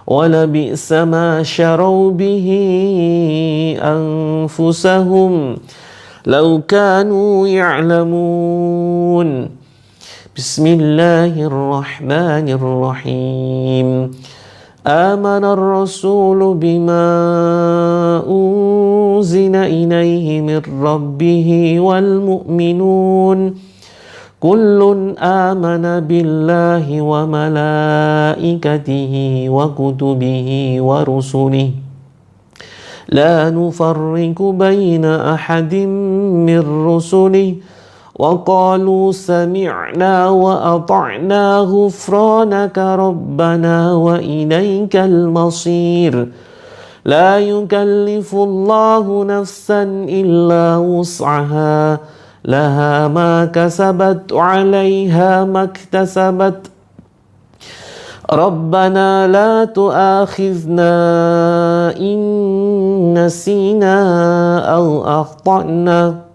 wa labi'sa ma syaraw bihi anfusahum law kanu ya'lamun. Bismillahirrahmanirrahim. Amana ar-rasulu bima unzila ilayhi min rabbih wal mu'minun kullun amana billahi wa malaikatihi wa kutubihi wa rusulihi la nufarriqu baina ahadin min rusulihi وقالوا سمعنا وأطعنا غفرانك ربنا وإليك المصير لا يكلف الله نفسا إلا وسعها لها ما كسبت عليها ما اكتسبت ربنا لا تؤاخذنا إن نسينا أو أخطأنا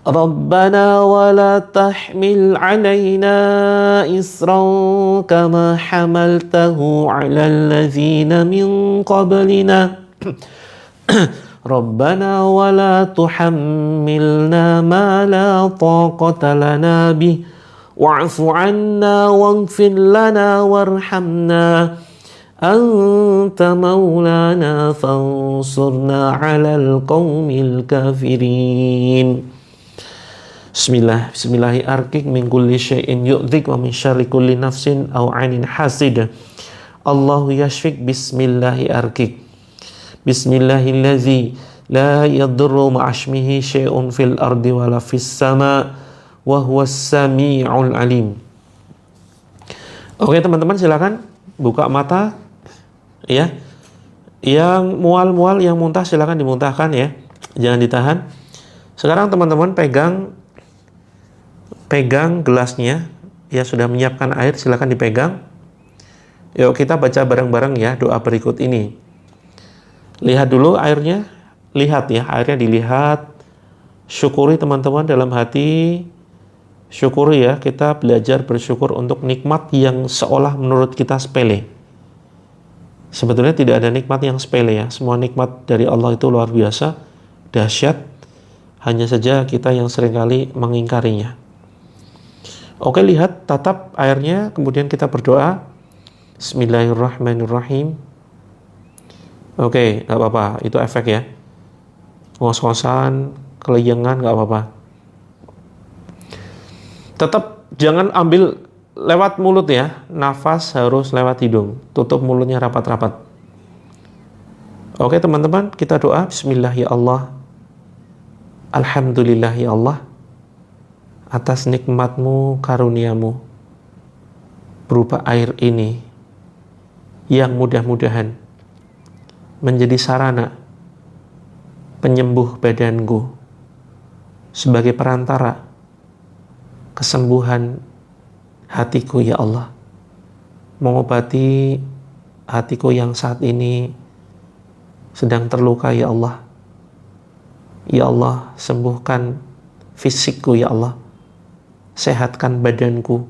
ربنا ولا تحمل علينا إصرا كما حملته على الذين من قبلنا ربنا ولا تحملنا ما لا طاقة لنا به واعف عنا واغفر لنا وارحمنا أنت مولانا فانصرنا على القوم الكافرين. Bismillahirrahmanirrahim. Min kulli syai'in yu'dhik wa min syarri kulli nafsin aw 'ainin hasid. Allahu yashfik. Bismillahirrahmanirrahim. Bismillahilladzi la yadurru ma'asmihi syai'un fil ardi wala fis sama' wa huwas sami'ul alim. Oke teman-teman, silakan buka mata ya. Yang mual-mual, yang muntah silakan dimuntahkan ya. Jangan ditahan. Sekarang teman-teman pegang gelasnya, ya sudah menyiapkan air, silakan dipegang. Yuk kita baca bareng-bareng ya doa berikut ini. Lihat dulu airnya, lihat ya, airnya dilihat. Syukuri teman-teman dalam hati, syukuri ya, kita belajar bersyukur untuk nikmat yang seolah menurut kita sepele. Sebetulnya tidak ada nikmat yang sepele ya, semua nikmat dari Allah itu luar biasa, dahsyat, hanya saja kita yang seringkali mengingkarinya. Oke, lihat, tatap airnya, kemudian kita berdoa. Bismillahirrahmanirrahim. Oke, gak apa-apa, itu efek ya. Ngos-ngosan, keleyengan, gak apa-apa. Tetap jangan ambil lewat mulut ya, nafas harus lewat hidung. Tutup mulutnya rapat-rapat. Oke teman-teman, kita doa. Bismillah ya Allah. Alhamdulillah ya Allah, atas nikmatmu, karuniamu berupa air ini yang mudah-mudahan menjadi sarana penyembuh badanku sebagai perantara kesembuhan hatiku ya Allah, mengobati hatiku yang saat ini sedang terluka ya Allah. Ya Allah, sembuhkan fisikku ya Allah, sehatkan badanku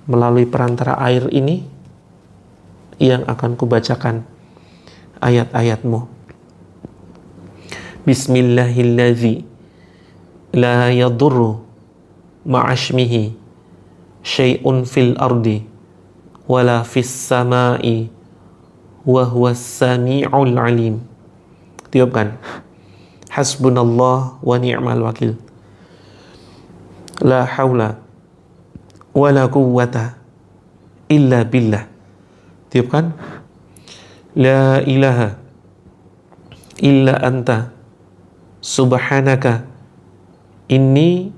melalui perantara air ini yang akan kubacakan ayat-ayatmu. Bismillahilladzi la yadurru ma'ashmihi syai'un fil ardi wala fis samai wa huwas sami'ul alim. Tiupkan. Hasbunallah wa ni'mal wakil. La haula wa la quwwata illa billah. Tiupkan. La ilaha illa anta subhanaka inni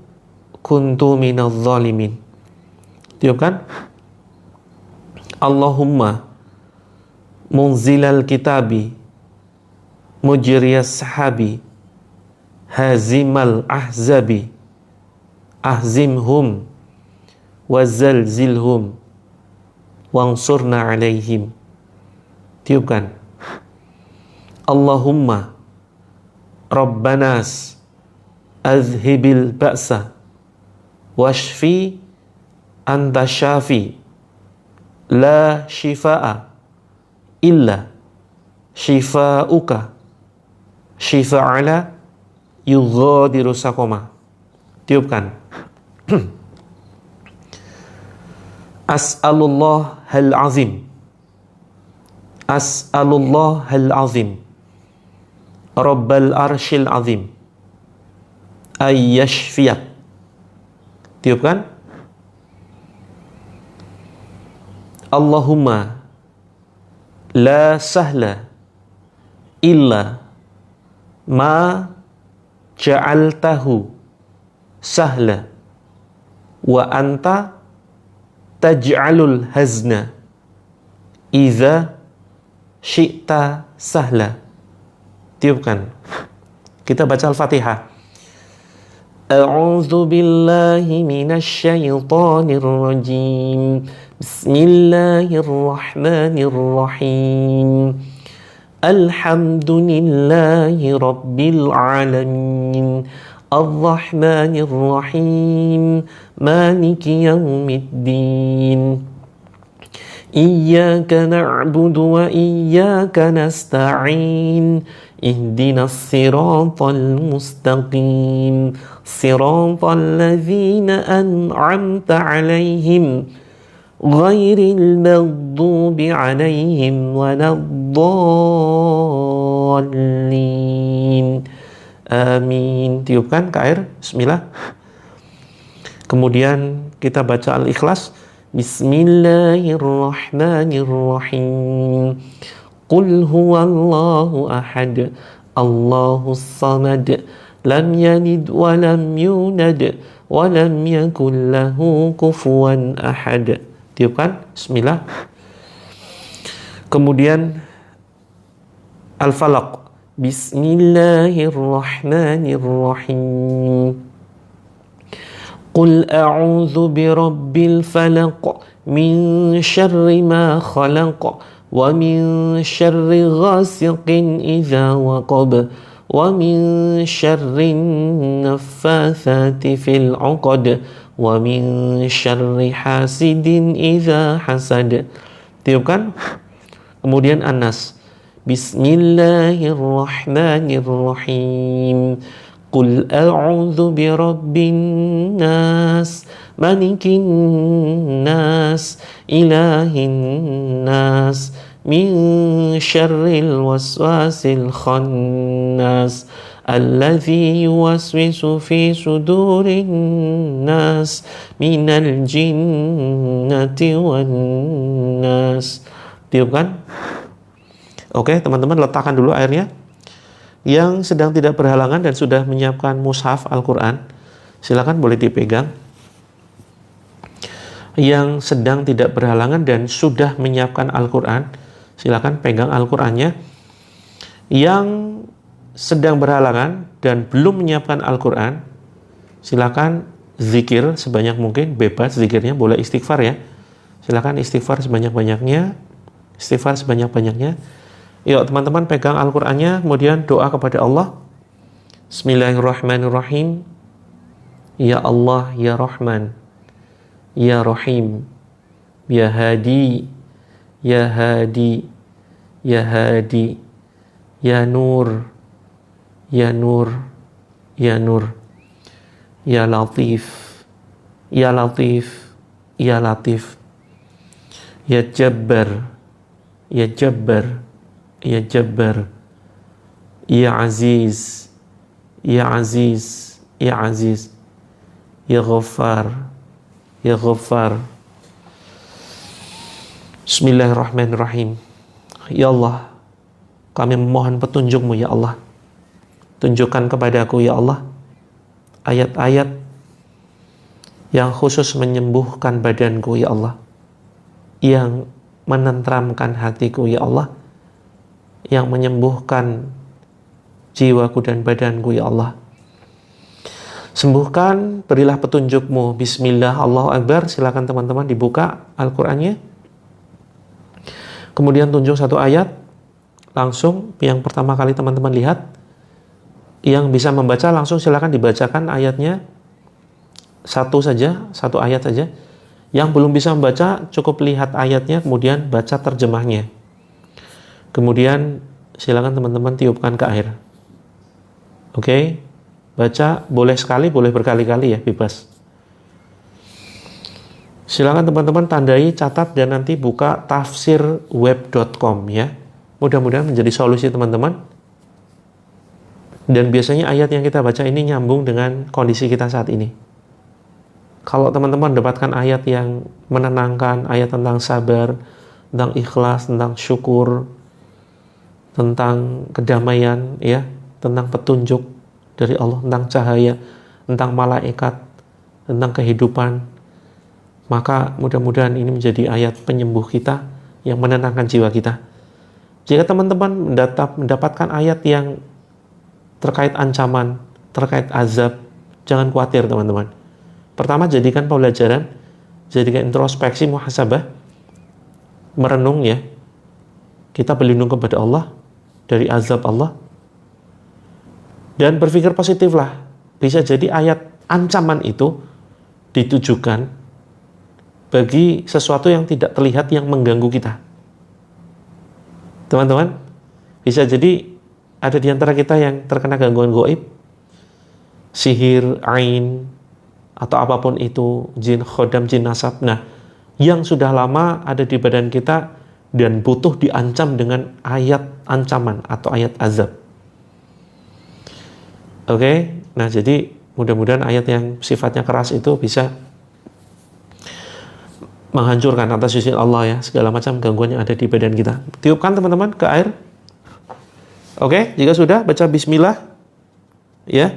kuntu minadh dhalimin. Tiupkan. Allahumma munzilal kitabi mujriyas sahabi hazimal ahzabi ahzimhum wazalzilhum wansurna alaihim. Tiupkan. Allahumma rabbanas azhibil ba'sa washfi anta syafi la shifa'a illa shifa'uka shifa'ala yughadiru saqama. Tiupkan. As'alullah hal azim, as'alullah hal azim, Rabbal arshil azim, ayyashfiyak. Tiupkan. Allahumma la sahla illa ma ja'altahu sahla wa anta taj'alul hazna idza syi'ta sahla. Tiupkan. Kita baca Al-Fatihah. A'udzu billahi minasy syaithanir rajim. Bismillahirrahmanirrahim. Alhamdulillahi rabbil alamin. Ar-Rahmanir Rahim. Maliki yaumiddin. Iyyaka na'budu wa iyyaka nasta'in. Ihdinas siratal mustaqim. Siratal ladzina an'amta 'alaihim ghairil maghdubi 'alaihim waladdallin. Amin. Tiupkan ke air. Bismillah. Kemudian kita baca Al-Ikhlas. Bismillahirrahmanirrahim. Qul huwallahu ahad, Allahus samad, lam yalid wa lam yulad wa lam yakul lahu kufuwan ahad. Tiupkan. Bismillah. Kemudian Al-Falaq. Bismillahirrahmanirrahim. Qul a'udzu birabbil falaq min syarri ma khalaq wa min syarri ghasiqin idza waqab wa min syarri naffatsati fil 'uqad wa min syarri hasidin idza hasad. Tiupkan. Kemudian An-Nas. Bismillahirrahmanirrahim. Qul a'udzu birabbin nas, malikin nas, ilahin nas, min syarril waswasil khannas, alladzi yuwaswisu fi sudurin nas, minal jinnati wan nas. Tiupkan. Oke, teman-teman, letakkan dulu airnya. Yang sedang tidak berhalangan dan sudah menyiapkan mushaf Al-Quran, silakan boleh dipegang. Yang sedang tidak berhalangan dan sudah menyiapkan Al-Quran, silakan pegang Al-Qurannya. Yang sedang berhalangan dan belum menyiapkan Al-Quran, silakan zikir sebanyak mungkin, bebas zikirnya, boleh istighfar ya. Silakan istighfar sebanyak-banyaknya, istighfar sebanyak-banyaknya. Yuk teman-teman pegang Al-Qur'annya, kemudian doa kepada Allah. Bismillahirrahmanirrahim. Ya Allah, ya Rahman, ya Rahim, ya Hadi, ya Hadi, ya Hadi, ya Nur, ya Nur, ya Nur, ya Latif, ya Latif, ya Latif, ya Jabbar, ya Jabbar, ya Jabbar, ya Aziz, ya Aziz, ya Aziz, ya Ghaffar, ya Ghaffar. Bismillahirrahmanirrahim. Ya Allah, kami memohon petunjuk-Mu ya Allah. Tunjukkan kepadaku ya Allah ayat-ayat yang khusus menyembuhkan badanku ya Allah, yang menenteramkan hatiku ya Allah, yang menyembuhkan jiwaku dan badanku ya Allah. Sembuhkan, berilah petunjuk-Mu. Bismillah, Allahu Akbar. Silakan teman-teman dibuka Al-Qur'annya. Kemudian tunjuk satu ayat, langsung yang pertama kali teman-teman lihat. Yang bisa membaca langsung silakan dibacakan ayatnya. Satu saja, satu ayat saja. Yang belum bisa membaca cukup lihat ayatnya, kemudian baca terjemahnya. Kemudian silakan teman-teman tiupkan ke air. Oke, baca boleh sekali, boleh berkali-kali ya, bebas. Silakan teman-teman tandai, catat, dan nanti buka tafsirweb.com ya. Mudah-mudahan menjadi solusi teman-teman. Dan biasanya ayat yang kita baca ini nyambung dengan kondisi kita saat ini. Kalau teman-teman mendapatkan ayat yang menenangkan, ayat tentang sabar, tentang ikhlas, tentang syukur, tentang kedamaian ya, tentang petunjuk dari Allah, tentang cahaya, tentang malaikat, tentang kehidupan, maka mudah-mudahan ini menjadi ayat penyembuh kita yang menenangkan jiwa kita. Jika teman-teman mendapatkan ayat yang terkait ancaman, terkait azab, jangan khawatir teman-teman. Pertama, jadikan pembelajaran, jadikan introspeksi, muhasabah, merenung ya. Kita berlindung kepada Allah dari azab Allah. Dan berpikir positiflah. Bisa jadi ayat ancaman itu ditujukan bagi sesuatu yang tidak terlihat yang mengganggu kita. Teman-teman, bisa jadi ada di antara kita yang terkena gangguan gaib, sihir, ain, atau apapun itu, jin khodam, jin nasab. Nah, yang sudah lama ada di badan kita dan butuh diancam dengan ayat ancaman atau ayat azab. Oke, nah jadi mudah-mudahan ayat yang sifatnya keras itu bisa menghancurkan atas izin Allah ya, segala macam gangguan yang ada di badan kita. Tiupkan teman-teman ke air. Oke, jika sudah baca bismillah ya.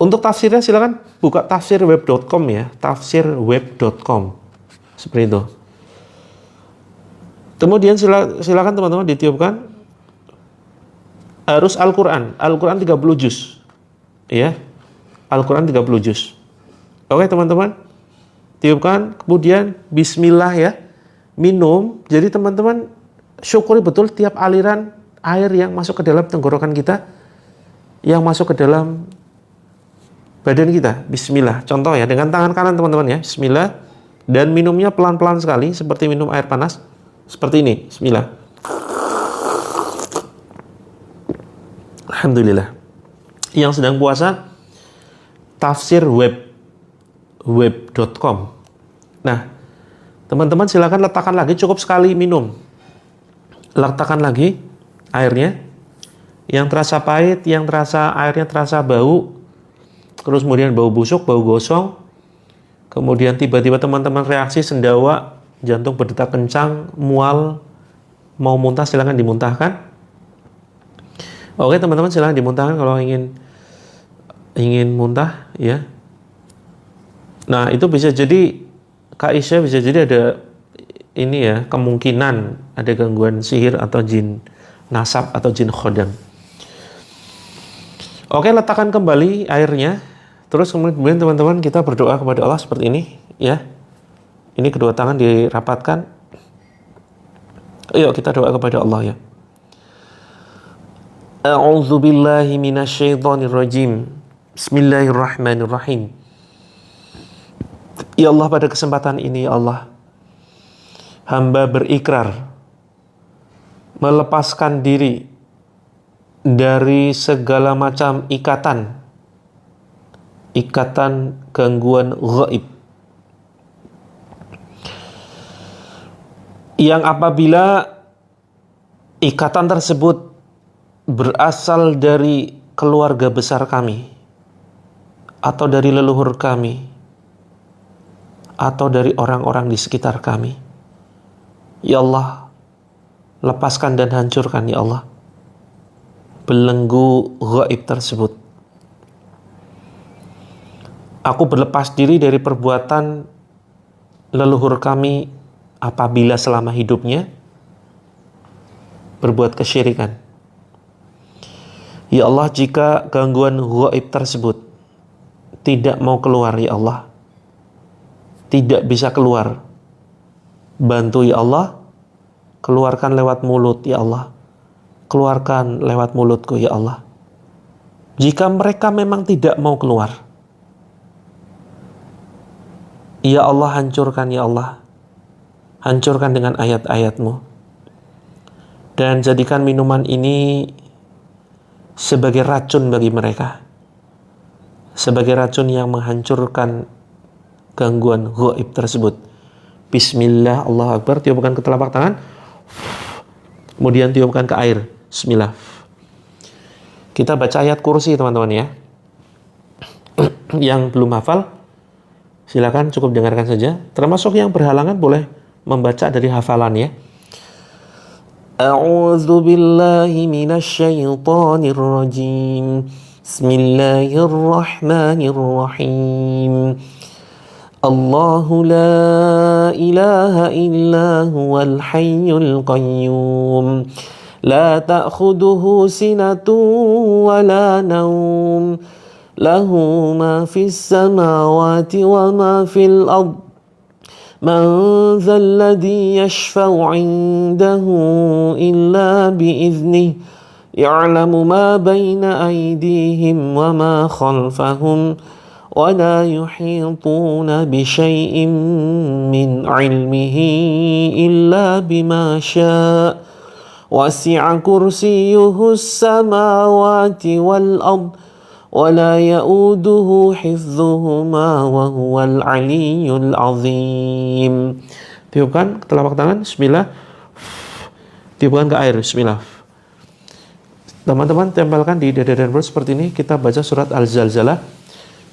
Untuk tafsirnya silakan buka tafsirweb.com ya, tafsirweb.com. Seperti itu. Kemudian silakan teman-teman ditiupkan. harus Al-Quran. Al-Quran 30 juz. Ya. Al-Quran 30 juz. Oke teman-teman. Tiupkan, kemudian bismillah ya. Minum. Jadi teman-teman syukuri betul tiap aliran air yang masuk ke dalam tenggorokan kita, yang masuk ke dalam badan kita. Bismillah. Contoh ya, dengan tangan kanan teman-teman ya. Bismillah. Dan minumnya pelan-pelan sekali, seperti minum air panas. Seperti ini. Bismillah. Alhamdulillah. Yang sedang puasa, tafsir web.com. Nah, teman-teman silakan letakkan lagi, cukup sekali minum. Letakkan lagi airnya. Yang terasa pahit, yang terasa airnya terasa bau, terus kemudian bau busuk, bau gosong. Kemudian tiba-tiba teman-teman reaksi sendawa, jantung berdetak kencang, mual, mau muntah, silakan dimuntahkan. Oke teman-teman, silakan dimuntahkan kalau ingin muntah ya. Nah itu bisa jadi Kak Isya, bisa jadi ada ini ya, kemungkinan ada gangguan sihir atau jin nasab atau jin khodam. Oke, letakkan kembali airnya. Terus kemudian teman-teman kita berdoa kepada Allah seperti ini ya. Ini kedua tangan dirapatkan. Ayo kita doa kepada Allah ya. A'udzu billahi minasyaitonir rajim. Bismillahirrahmanirrahim. Ya Allah, pada kesempatan ini ya Allah, hamba berikrar melepaskan diri dari segala macam ikatan gangguan gaib yang apabila ikatan tersebut berasal dari keluarga besar kami, atau dari leluhur kami, atau dari orang-orang di sekitar kami. Ya Allah, lepaskan dan hancurkan ya Allah belenggu gaib tersebut. Aku berlepas diri dari perbuatan leluhur kami apabila selama hidupnya berbuat kesyirikan. Ya Allah, jika gangguan gaib tersebut tidak mau keluar ya Allah, tidak bisa keluar, bantu ya Allah, keluarkan lewat mulut ya Allah, keluarkan lewat mulutku ya Allah. Jika mereka memang tidak mau keluar, ya Allah, hancurkan ya Allah, hancurkan dengan ayat-ayat-Mu, dan jadikan minuman ini sebagai racun bagi mereka, sebagai racun yang menghancurkan gangguan gaib tersebut. Bismillah, Allahu Akbar. Tiupkan ke telapak tangan, kemudian tiupkan ke air. Bismillah. Kita baca ayat kursi teman-teman ya. Yang belum hafal silakan cukup dengarkan saja. Termasuk yang berhalangan boleh membaca dari hafalan ya. A'udzu billahi minasy syaithanir rajim. Bismillahirrahmanirrahim. Allahu la ilaha illa huwal hayyul qayyum. La ta'khudhuhu sinatun wa la nawm. Lahu ma fis samawati wa ma fil ardh. Man zalladhi yashfa'u 'indahu illa bi'iznihi. Ya'lamu ma bayna aydihim wa ma khalfahum. Wa la yuhituna bi syai'in min 'ilmihi illa bima syaa'. Wasi'a kursiyyuhu as-samawati wal ardh. ولا يؤوده حفظهما وهو العلي العظيم. Tiupkan ke telapak tangan, bismillah. Tiupkan ke air, bismillah. Teman-teman tempelkan di dada dan perut seperti ini. Kita baca surat Al-Zalzalah.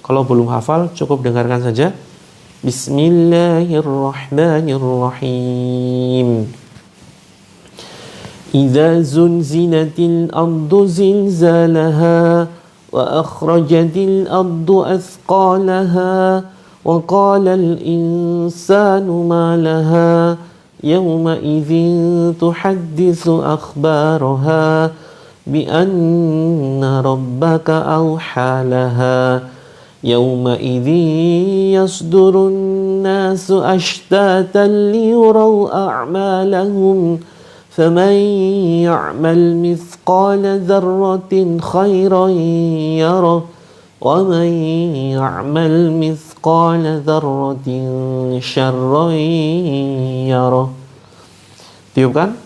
Kalau belum hafal cukup dengarkan saja. Bismillahirrahmanirrahim. Idza zulzilatil ardu zilzalaha وأخرجت الأرض أثقالها وقال الإنسان ما لها يومئذ تحدث أخبارها بأن ربك أوحى لها يومئذ يصدر الناس أشتاتا ليروا أعمالهم فمن يعمل مثقال ذرة خيرا يره ومن يعمل مثقال ذرة شرا يره. Tiupkan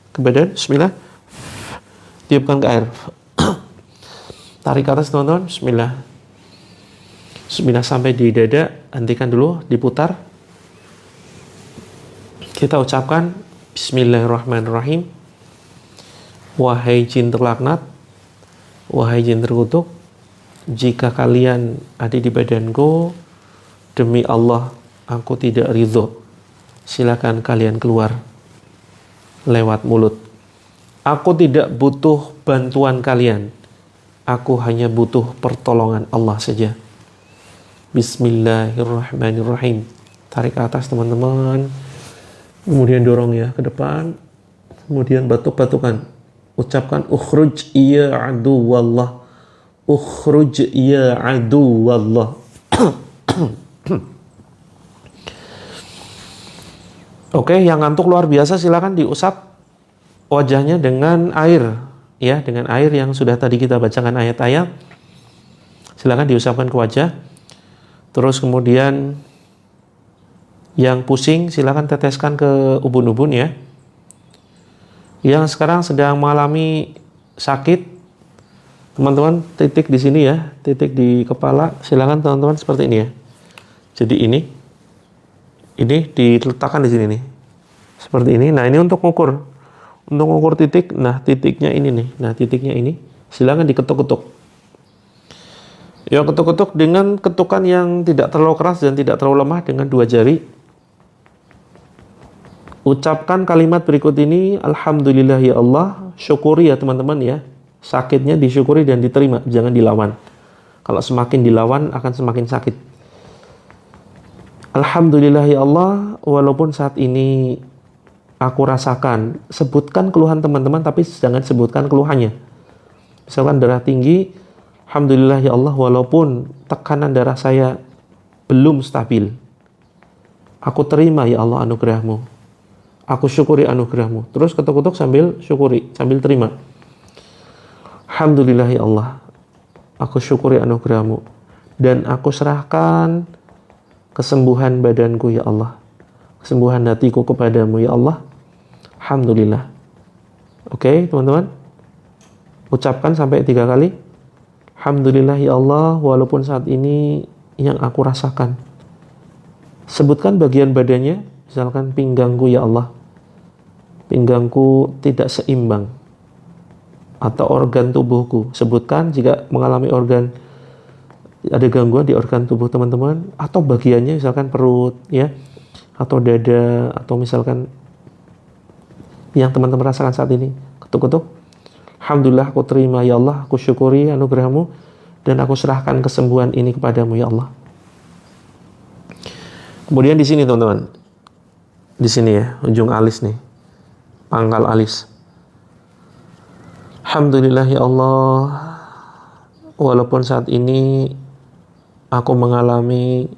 ke badan, bismillah. Tiupkan ke air. Tarik ke atas teman-teman, bismillah. Bismillah sampai di dada, hentikan dulu, diputar. Kita ucapkan Bismillahirrahmanirrahim. Wahai jin terlaknat, wahai jin terkutuk, jika kalian ada di badanku, demi Allah aku tidak ridho. Silakan kalian keluar lewat mulut. Aku tidak butuh bantuan kalian. Aku hanya butuh pertolongan Allah saja. Bismillahirrahmanirrahim. Tarik ke atas teman-teman. Kemudian dorong ya ke depan. Kemudian batuk-batukan. Ucapkan ukhruj ya aduwallah. Ukhruj ya aduwallah. Oke, yang ngantuk luar biasa silakan diusap wajahnya dengan air, ya, dengan air yang sudah tadi kita bacakan ayat-ayat. Silakan diusapkan ke wajah. Terus kemudian yang pusing silakan teteskan ke ubun-ubun ya. Yang sekarang sedang mengalami sakit, teman-teman titik di sini ya, titik di kepala, silakan teman-teman seperti ini ya. Jadi ini diletakkan di sini nih, seperti ini. Nah ini untuk ngukur titik. Nah titiknya ini nih, nah titiknya ini, silakan diketuk-ketuk. Ya ketuk-ketuk dengan ketukan yang tidak terlalu keras dan tidak terlalu lemah dengan 2 jari. Ucapkan kalimat berikut ini, Alhamdulillah ya Allah, syukuri ya teman-teman ya. Sakitnya disyukuri dan diterima, jangan dilawan. Kalau semakin dilawan akan semakin sakit. Alhamdulillah ya Allah, walaupun saat ini aku rasakan, sebutkan keluhan teman-teman tapi jangan sebutkan keluhannya. Misalkan darah tinggi, Alhamdulillah ya Allah, walaupun tekanan darah saya belum stabil, aku terima ya Allah anugerahmu. Aku syukuri anugerahmu. Terus ketuk-ketuk sambil syukuri, sambil terima. Alhamdulillah ya Allah, aku syukuri anugerahmu. Dan aku serahkan kesembuhan badanku ya Allah, kesembuhan hatiku kepadamu ya Allah. Alhamdulillah. Oke teman-teman, ucapkan sampai 3 kali. Alhamdulillah ya Allah, walaupun saat ini yang aku rasakan. Sebutkan bagian badannya, misalkan pinggangku ya Allah, pinggangku tidak seimbang, atau organ tubuhku. Sebutkan jika mengalami ada gangguan di organ tubuh teman-teman, atau bagiannya misalkan perut ya, atau dada, atau misalkan yang teman-teman rasakan saat ini. Ketuk-ketuk. Alhamdulillah aku terima ya Allah, aku syukuri anugerahmu dan aku serahkan kesembuhan ini kepadamu ya Allah. Kemudian di sini teman-teman, di sini ya, ujung alis nih, pangkal alis. Alhamdulillah ya Allah, walaupun saat ini aku mengalami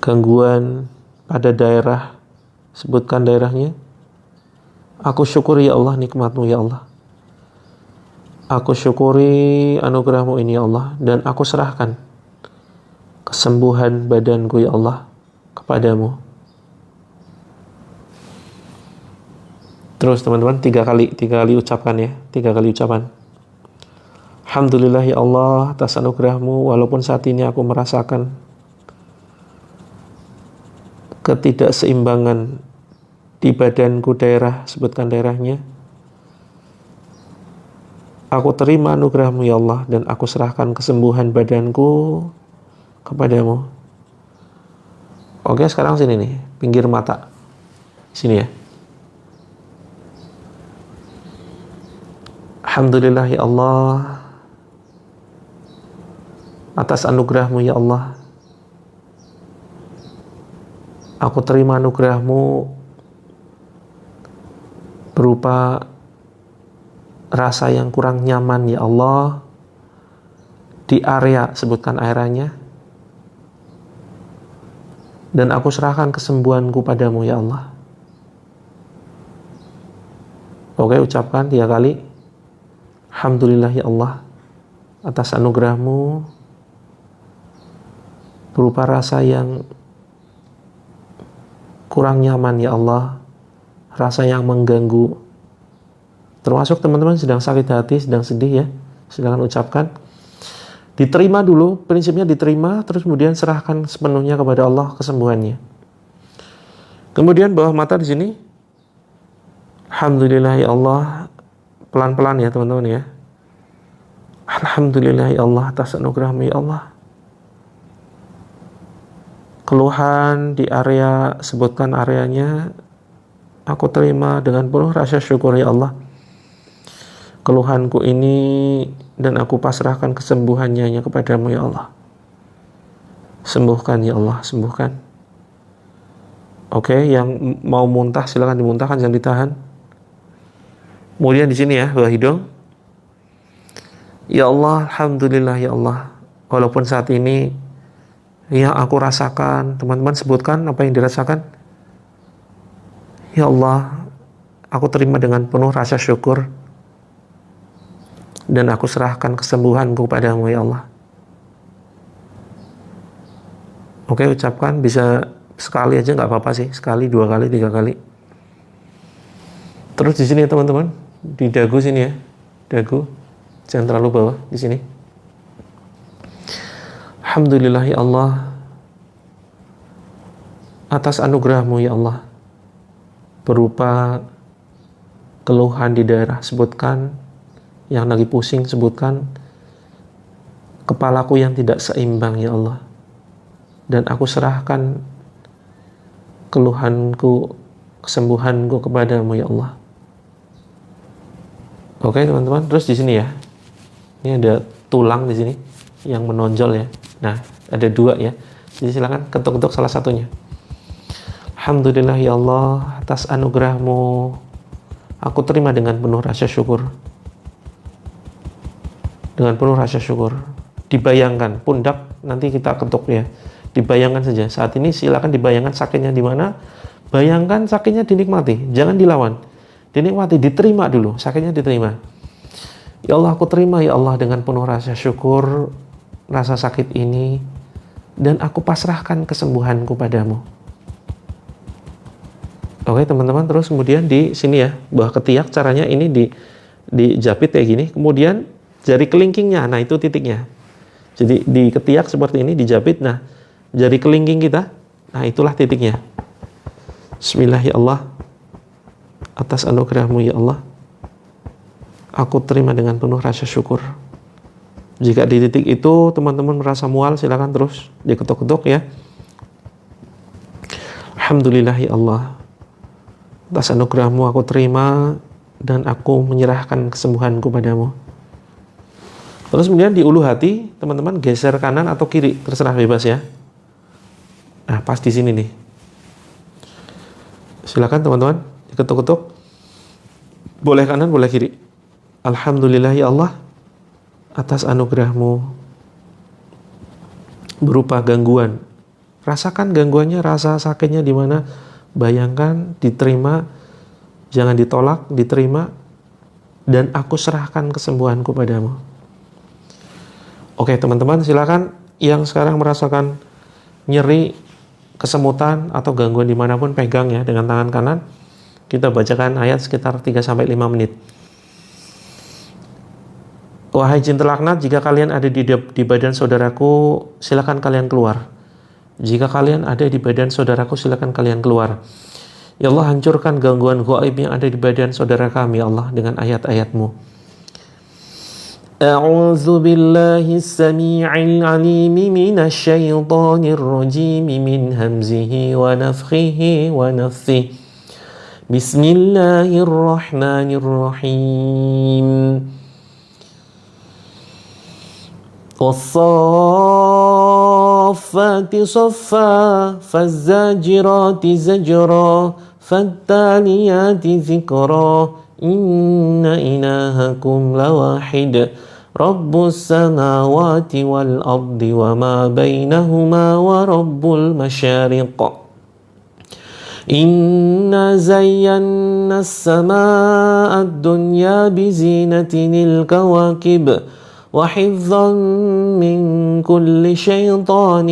gangguan pada daerah, sebutkan daerahnya. Aku syukuri ya Allah nikmatmu ya Allah. Aku syukuri anugerahmu ini ya Allah, dan aku serahkan kesembuhan badanku ya Allah kepadamu. Terus teman-teman 3 kali ucapkan ya, 3 kali ucapan. Alhamdulillah ya Allah atas anugerahmu, walaupun saat ini aku merasakan ketidakseimbangan di badanku daerah, sebutkan daerahnya. Aku terima anugerahmu ya Allah dan aku serahkan kesembuhan badanku kepadamu. Oke, sekarang sini nih, pinggir mata. Sini ya. Alhamdulillah ya Allah atas anugerahmu ya Allah. Aku terima anugerahmu berupa rasa yang kurang nyaman ya Allah di area, sebutkan areanya, dan aku serahkan kesembuhanku padamu ya Allah. Oke, ucapkan 3 kali. Alhamdulillah ya Allah atas anugerahmu berupa rasa yang kurang nyaman ya Allah, rasa yang mengganggu, termasuk teman-teman sedang sakit hati, sedang sedih ya, silakan ucapkan. Diterima dulu, prinsipnya diterima, terus kemudian serahkan sepenuhnya kepada Allah kesembuhannya. Kemudian bawah mata di sini, alhamdulillah ya Allah, pelan-pelan ya teman-teman ya. Alhamdulillah ya Allah atas anugerahmu ya Allah. Keluhan di area, sebutkan areanya, aku terima dengan penuh rasa syukur ya Allah. Keluhanku ini dan aku pasrahkan kesembuhannya kepadamu ya Allah. Sembuhkan ya Allah, sembuhkan. Oke, yang mau muntah silakan dimuntahkan, jangan ditahan. Kemudian di sini ya, bawah hidung. Ya Allah, alhamdulillah ya Allah. Walaupun saat ini yang aku rasakan, teman-teman sebutkan apa yang dirasakan. Ya Allah, aku terima dengan penuh rasa syukur dan aku serahkan kesembuhanku padamu ya Allah. Oke, ucapkan, bisa sekali aja nggak apa-apa sih, sekali, 2 kali, 3 kali. Terus di sini ya teman-teman, di dagu sini ya, dagu, jangan terlalu bawah, di sini. Alhamdulillah ya Allah atas anugerahmu ya Allah berupa keluhan di daerah, sebutkan. Yang lagi pusing sebutkan. Kepalaku yang tidak seimbang ya Allah, dan aku serahkan keluhanku, kesembuhanku kepadamu ya Allah. Oke teman-teman, terus di sini ya, ini ada tulang di sini yang menonjol ya. Nah, ada 2 ya. Jadi silakan ketuk-ketuk salah satunya. Alhamdulillah ya Allah atas anugerahmu, aku terima dengan penuh rasa syukur. Dengan penuh rasa syukur. Dibayangkan pundak, nanti kita ketuk ya. Dibayangkan saja. Saat ini silakan dibayangkan sakitnya di mana. Bayangkan sakitnya dinikmati, jangan dilawan. Dinikmati, diterima dulu, sakitnya diterima. Ya Allah, aku terima ya Allah dengan penuh rasa syukur rasa sakit ini, dan aku pasrahkan kesembuhanku padamu. Oke teman-teman, terus kemudian di sini ya, bawah ketiak, caranya ini dijapit kayak gini, kemudian jari kelingkingnya, nah itu titiknya. Jadi di ketiak seperti ini dijapit, nah jari kelingking kita, nah itulah titiknya. Bismillah ya Allah atas anugerahmu ya Allah, aku terima dengan penuh rasa syukur. Jika di titik itu teman-teman merasa mual, silakan terus diketuk-ketuk ya. Alhamdulillah ya Allah atas anugerahmu aku terima dan aku menyerahkan kesembuhanku padamu. Terus kemudian di ulu hati teman-teman geser kanan atau kiri, terserah, bebas ya. Nah pas di sini nih, silakan teman-teman diketuk-ketuk, boleh kanan boleh kiri. Alhamdulillah ya Allah atas anugerahmu berupa gangguan. Rasakan gangguannya, rasa sakitnya di mana. Bayangkan, diterima, jangan ditolak, diterima, dan aku serahkan kesembuhanku padamu. Oke teman-teman, silakan yang sekarang merasakan nyeri, kesemutan atau gangguan dimanapun, pegang ya dengan tangan kanan. Kita bacakan ayat sekitar 3-5 menit. Wahai jin terlaknat, jika kalian ada di badan saudaraku, silakan kalian keluar. Jika kalian ada di badan saudaraku, silakan kalian keluar. Ya Allah, hancurkan gangguan gaib yang ada di badan saudara kami, ya Allah, dengan ayat-ayat-Mu. A'udzu billahis samii'il 'aliim minasy syaithaanir rajiim min hamzihi wa nafthihi wa nafthihi. Bismillahirrahmanirrahim. والصافات صفا فالزاجرات زجرا فالتاليات ذكرا إن إلهكم لواحد رب السماوات والأرض وما بينهما ورب المشارق إنا زينا السماء الدنيا بزينة الكواكب وحفظا من كل شيطان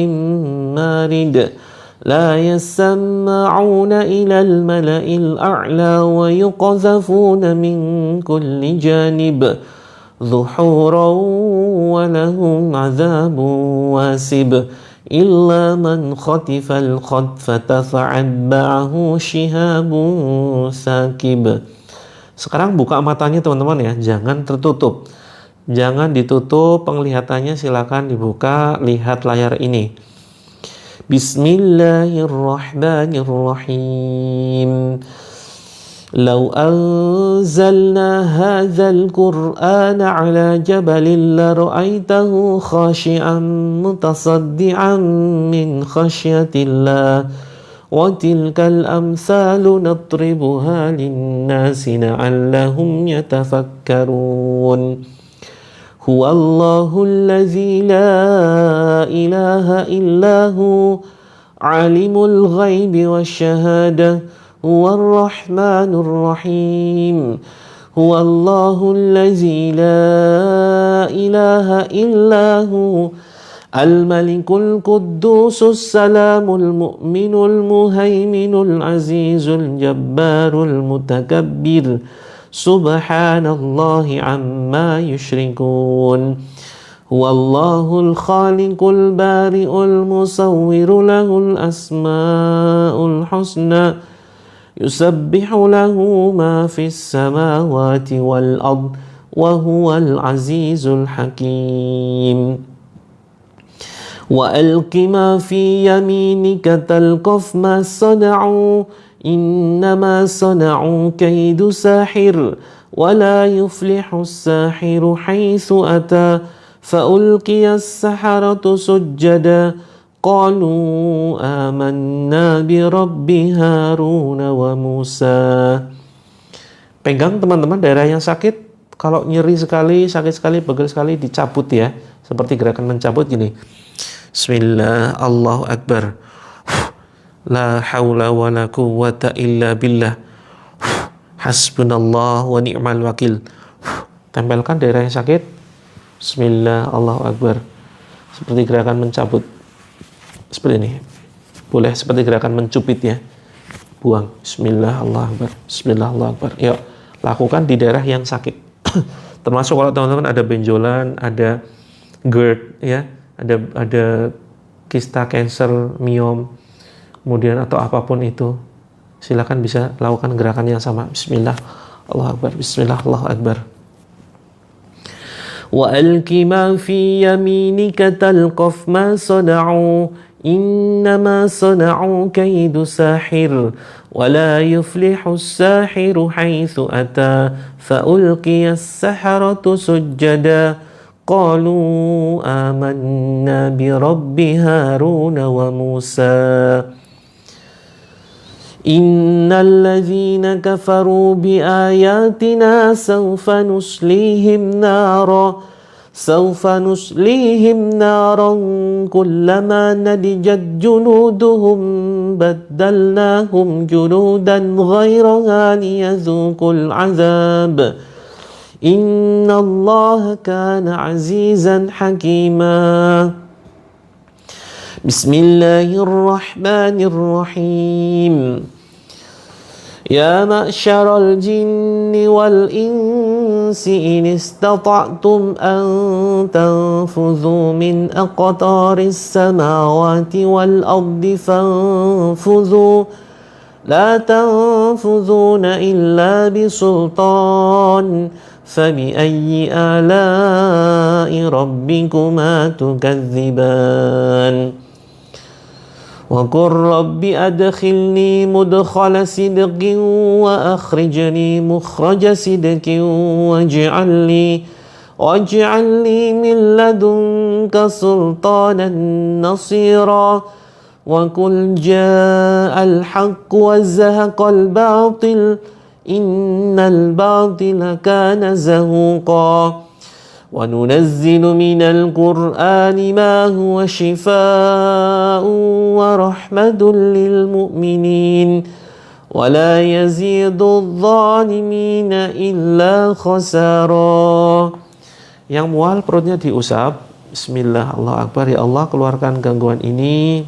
مارد لا يسمعون إلى الملأ الأعلى ويقذفون من كل جانب ذحورا ولهم عذاب واسب إلا من خطف الخطفة فأتبعه شهاب ثاقب. Sekarang buka matanya teman-teman ya, jangan tertutup. Jangan ditutup penglihatannya, silakan dibuka, lihat layar ini. Bismillahirrahmanirrahim. Lau anzalna hadzal Qur'ana 'ala jabalin la ra'aitahu khashi'an mutasaddian min khasyatillah wa tilkal amsalu nadribuha lin-nasi la'allahum yatafakkarun. Huwallahu allazi la ilaha illahu alimul ghaibi wasyahada huwar rahmanur rahim. Huwallahu allazi la ilaha illahu al-malikul quddusus salamul mu'minul muhaiminul azizul jabbarul mutakabbir. Subhanallahi amma yushrikun. Huwallahul khaliqul bari'ul musawwiru lahul asma'ul husna yusabbihu lahu ma fis samawati wal ard wa huwal azizul hakim. Wa alqi ma fi yaminika talqaf ma sana'u إنما صنعوا كيد ساحر ولا يفلح الساحر حيث أتى فألقي السحرة سجدا قالوا آمنا برب هارون وموسى. Pegang teman-teman daerah yang sakit, kalau nyeri sekali, sakit sekali, pegel sekali, dicabut ya, seperti gerakan mencabut gini. Bismillah, Allahu Akbar. La haula wa la quwwata illa billah. Hasbunallah wa ni'mal wakil. Tempelkan daerah yang sakit. Bismillah, Allahu Akbar. Seperti gerakan mencabut. Seperti ini. Boleh seperti gerakan mencubit ya. Buang. Bismillah, Allahu Akbar. Bismillah, Allahu Akbar. Yuk, lakukan di daerah yang sakit. Termasuk kalau teman-teman ada benjolan, ada GERD ya, ada kista kanker, miom, kemudian atau apapun itu, silakan bisa lakukan gerakan yang sama. Bismillah, Allahu Akbar. Bismillah, Allahu Akbar. Wa alqi ma fi yaminika talqaf ma sana'u innama sana'u kaydu sahir wa la yuflihu as-sahiru haythu ata fa ulqiya as-saharatu sujada qalu amanna bi rabbi harun wa musa. Innal ladzina kafaru bi ayatina sawfa nuslihim naran kullama nadijat junuduhum baddalnahum junudan ghayraha liyadhuqul azab. Innallaha kana azizan hakima. Bismillahirrahmanirrahim. Ya ma'syaral jinni wal insi in istata'tum an tanfudhu min aqtaris samawati wal ardi fanfudhu la tanfudhuna illa bisultan fabi'ayyi ala'i rabbikuma tukadziban. Wa qur rabbi adkhilni mudkhala sidqin wa akhrijni mukhraja sidqin waj'alni min ladunka sultanan nasira وقل جاء الحق وزهق الباطل إن الباطل كان زهوقا وننزل من القرآن ما هو شفاء ورحمة للمؤمنين ولا يزيد الظالمين إلا خسارا. Yang mual perutnya diusap. Bismillah, Allah Akbar. Ya Allah, keluarkan gangguan ini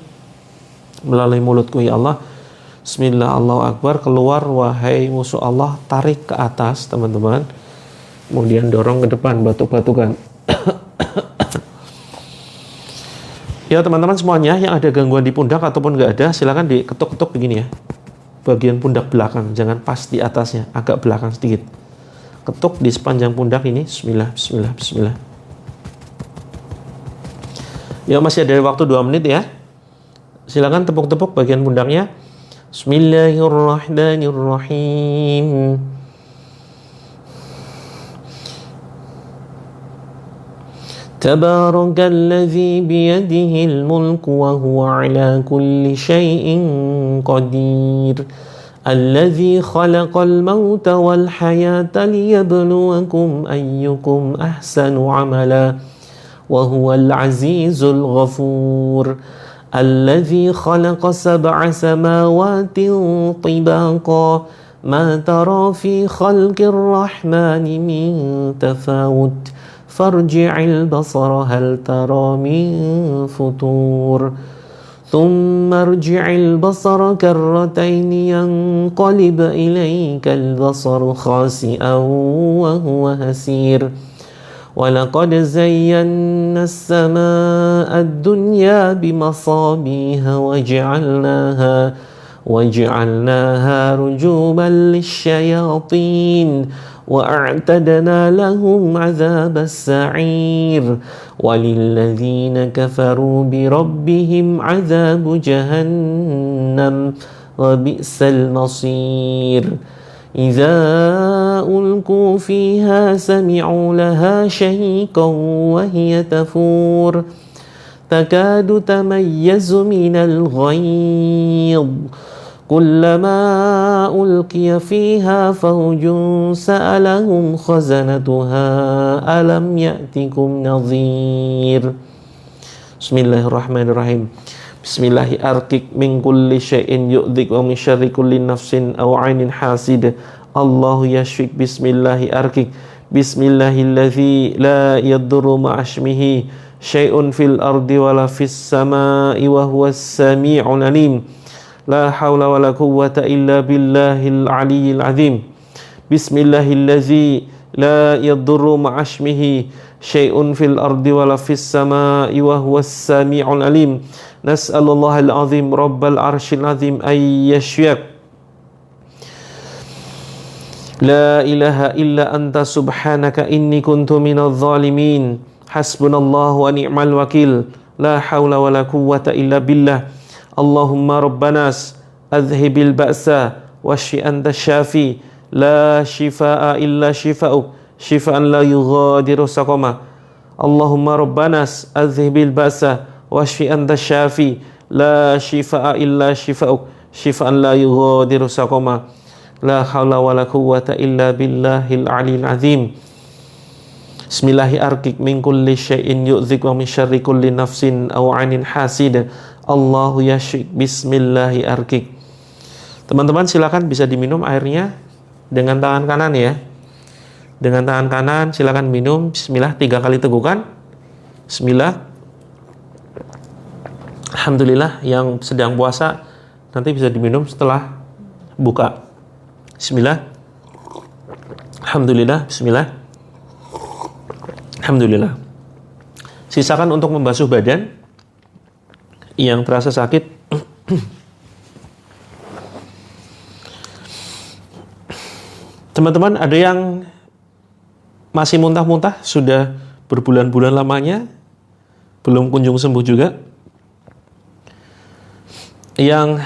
melalui mulutku ya Allah. Bismillah, Allah Akbar. Keluar wahai musuh Allah. Tarik ke atas teman-teman, kemudian dorong ke depan, batuk-batukan. Ya teman-teman semuanya yang ada gangguan di pundak ataupun nggak ada, silakan diketuk-ketuk begini ya, bagian pundak belakang, jangan pas di atasnya, agak belakang sedikit. Ketuk di sepanjang pundak ini. Bismillah, bismillah, bismillah. Ya masih ada waktu 2 menit ya. Silakan tepuk-tepuk bagian pundaknya. Bismillahirrahmanirrahim. Tabarakalladzi biyadihil mulku wa huwa ala kulli syai'in qadir. Alladzi khalaqal mauta wal hayata liyabluwakum ayyukum ahsanu amala wa huwal azizul ghafur. Alladzi khalaqa sab'a samawatin tibaqa ma tara fi khalqir rahmani min tafawut farji'il basara hal tara min futur. ثم ارجع البصر كرتين ينقلب إليك البصر خاسئا وهو هسير ولقد زينا السماء الدنيا بمصابيح وجعلناها رجوما للشياطين وأعتدنا لهم عذاب السعير وللذين كفروا بربهم عذاب جهنم وبئس المصير إذا ألقوا فيها سمعوا لها شهيقا وهي تفور تكاد تميز من الغيظ كلما ألقي فيها فوج سألهم خزنتها ألم يأتكم نذير. Bismillahirrahmanirrahim. Bismillahi arkik min kulli syai'in yu'dhik wa min syarri kulli nafsin aw 'ainin hasid. Allahu yashfik. Bismillahi arkik. Bismillahilladzi la yadurru ma'asmihi syai'un fil ardi wala fis sama'i wa huwas sami'ul alim. La hawla wa la quwwata illa billahil aliyyil azim. Bismillahilladzi la yadurru ma'asmihi syai'un fil ardi wa la fis sama'i wa huwas sami'ul alim. Nas'alullahal azim rabbal arsyil azim ay yashfiak. La ilaha illa anta subhanaka inni kuntu minadh dhalimin. Hasbunallahu wa ni'mal wakil. La hawla wa la quwwata illa billah. Allahumma rabbanas adhibil ba'sa washfi anta syafi la shifaa illa shifa'uk shifaan la yughadiru saqama. Allahumma rabbanas adhibil ba'sa washfi anta syafi la shifaa illa shifa'uk shifaan la yughadiru saqama. La haula wa la quwwata illa billahil aliyil azim. Bismillahi arkik min kulli syai'in yu'dhik wa min syarri kulli nafsin aw 'ainin hasid. Allahu yashfik. Bismillahi arkik. Teman-teman silakan bisa diminum airnya dengan tangan kanan ya. Dengan tangan kanan silakan minum. Bismillah 3 kali tegukan. Bismillah. Alhamdulillah, yang sedang puasa nanti bisa diminum setelah buka. Bismillah. Alhamdulillah. Bismillah. Alhamdulillah. Sisakan untuk membasuh badan yang terasa sakit. Teman-teman, ada yang masih muntah-muntah sudah berbulan-bulan lamanya belum kunjung sembuh juga. Yang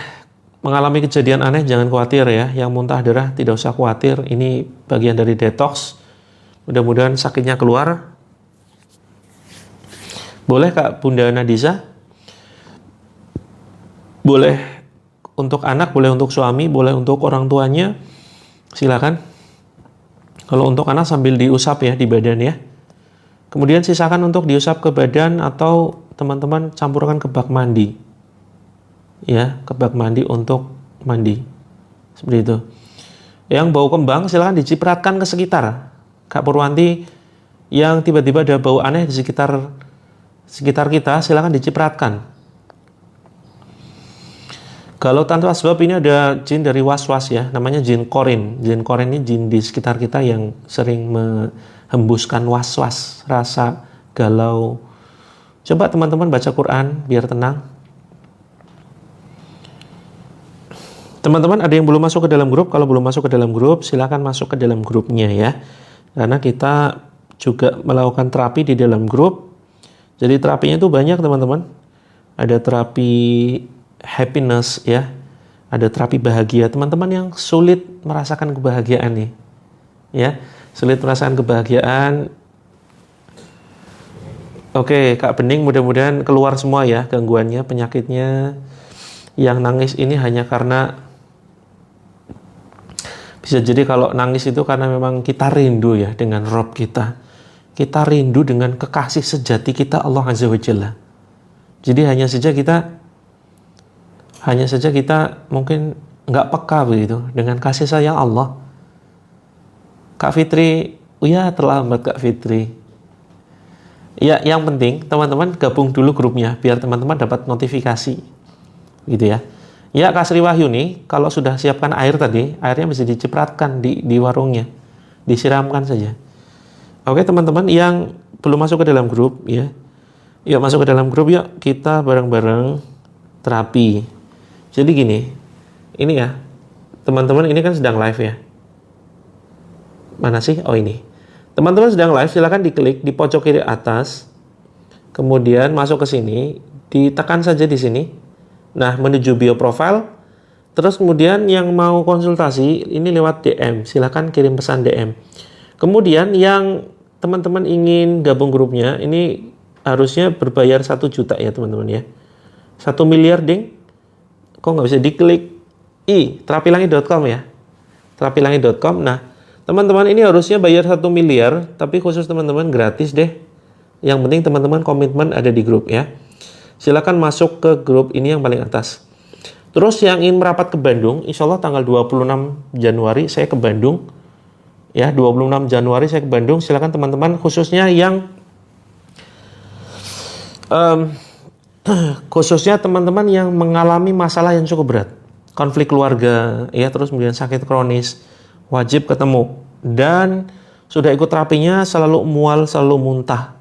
mengalami kejadian aneh jangan khawatir ya. Yang muntah darah tidak usah khawatir, ini bagian dari detox. Mudah-mudahan sakitnya keluar. Boleh Kak Bunda Nadisa Boleh untuk anak, boleh untuk suami, boleh untuk orang tuanya. Silakan. Kalau untuk anak sambil diusap ya di badan ya. Kemudian sisakan untuk diusap ke badan atau teman-teman campurkan ke bak mandi. Ya, ke bak mandi untuk mandi. Seperti itu. Yang bau kembang silakan dicipratkan ke sekitar. Kak Purwanti, yang tiba-tiba ada bau aneh di sekitar kita, silakan dicipratkan. Kalau tanpa sebab ini ada jin dari was-was ya, namanya jin korin. Jin korin ini jin di sekitar kita yang sering menghembuskan was-was, rasa galau. Coba teman-teman baca Quran biar tenang. Teman-teman ada yang belum masuk ke dalam grup? Kalau belum masuk ke dalam grup, silakan masuk ke dalam grupnya ya. Karena kita juga melakukan terapi di dalam grup. Jadi terapinya itu banyak teman-teman. Ada terapi happiness ya. Ada terapi bahagia. Teman-teman yang sulit merasakan kebahagiaan nih. Ya, sulit merasakan kebahagiaan. Oke, Kak Bening mudah-mudahan keluar semua ya gangguannya, penyakitnya. Yang nangis ini hanya karena bisa jadi kalau nangis itu karena memang kita rindu ya dengan Rob kita. Kita rindu dengan kekasih sejati kita Allah Azza wa Jalla. Jadi hanya saja kita mungkin nggak peka begitu dengan kasih sayang Allah. Kak Fitri, ya terlambat Kak Fitri. Ya, yang penting teman-teman gabung dulu grupnya biar teman-teman dapat notifikasi. Gitu ya. Ya Kak Sri Wahyuni, kalau sudah siapkan air tadi, airnya bisa dicipratkan di warungnya, disiramkan saja. Oke teman-teman yang belum masuk ke dalam grup ya, yuk masuk ke dalam grup yuk, kita bareng-bareng terapi. Jadi gini, ini ya, teman-teman ini kan sedang live ya. Mana sih? Oh ini. Teman-teman sedang live, silakan diklik di pojok kiri atas, kemudian masuk ke sini, ditekan saja di sini. Nah, menuju bio profile. Terus kemudian yang mau konsultasi ini lewat DM, silakan kirim pesan DM. Kemudian yang teman-teman ingin gabung grupnya, ini harusnya berbayar 1 juta ya teman-teman ya. 1 miliar ding. Kok nggak bisa diklik? Terapilangi.com ya. Terapilangi.com. Nah, teman-teman ini harusnya bayar 1 miliar, tapi khusus teman-teman gratis deh. Yang penting teman-teman komitmen ada di grup ya. Silakan masuk ke grup ini yang paling atas. Terus yang ingin merapat ke Bandung, insya Allah tanggal 26 Januari saya ke Bandung. Ya, 26 Januari saya ke Bandung. Silakan teman-teman, khususnya yang teman-teman yang mengalami masalah yang cukup berat, konflik keluarga, ya, terus kemudian sakit kronis, wajib ketemu. Dan sudah ikut terapinya selalu mual, selalu muntah,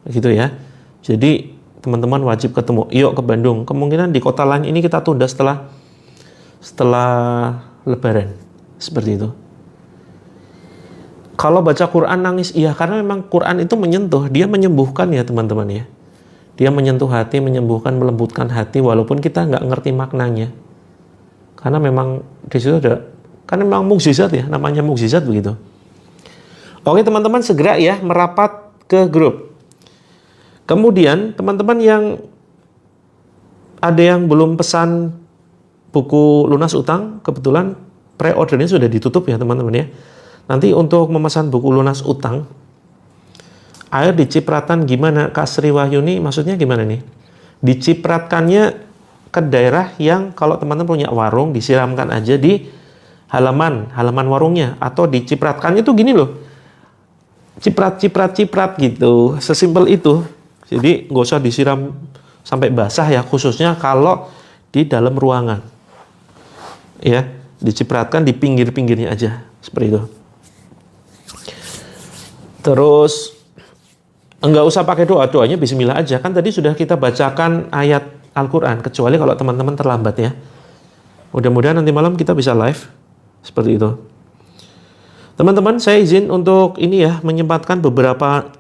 gitu ya. Jadi teman-teman wajib ketemu. Yuk ke Bandung. Kemungkinan di kota lain ini kita tunda setelah Lebaran. Seperti itu. Kalau baca Quran nangis, iya, karena memang Quran itu menyentuh, dia menyembuhkan ya teman-teman ya. Dia menyentuh hati, menyembuhkan, melembutkan hati, walaupun kita nggak ngerti maknanya. Karena memang di situ ada, kan memang mukjizat ya, namanya mukjizat begitu. Oke teman-teman, segera ya merapat ke grup. Kemudian teman-teman yang ada yang belum pesan buku lunas utang, kebetulan pre-ordernya sudah ditutup ya teman-teman ya. Nanti untuk memesan buku lunas utang, air dicipratkan gimana Kak Sri Wahyuni, maksudnya gimana nih? Dicipratkannya ke daerah yang kalau teman-teman punya warung, disiramkan aja di halaman warungnya, atau dicipratkannya tuh gini loh, ciprat gitu, sesimpel itu. Jadi nggak usah disiram sampai basah ya, khususnya kalau di dalam ruangan ya, dicipratkan di pinggir-pinggirnya aja seperti itu. Terus nggak usah pakai doanya bismillah aja, kan tadi sudah kita bacakan ayat Al-Quran, kecuali kalau teman-teman terlambat ya. Mudah-mudahan nanti malam kita bisa live seperti itu. Teman-teman, saya izin untuk ini ya, menyempatkan beberapa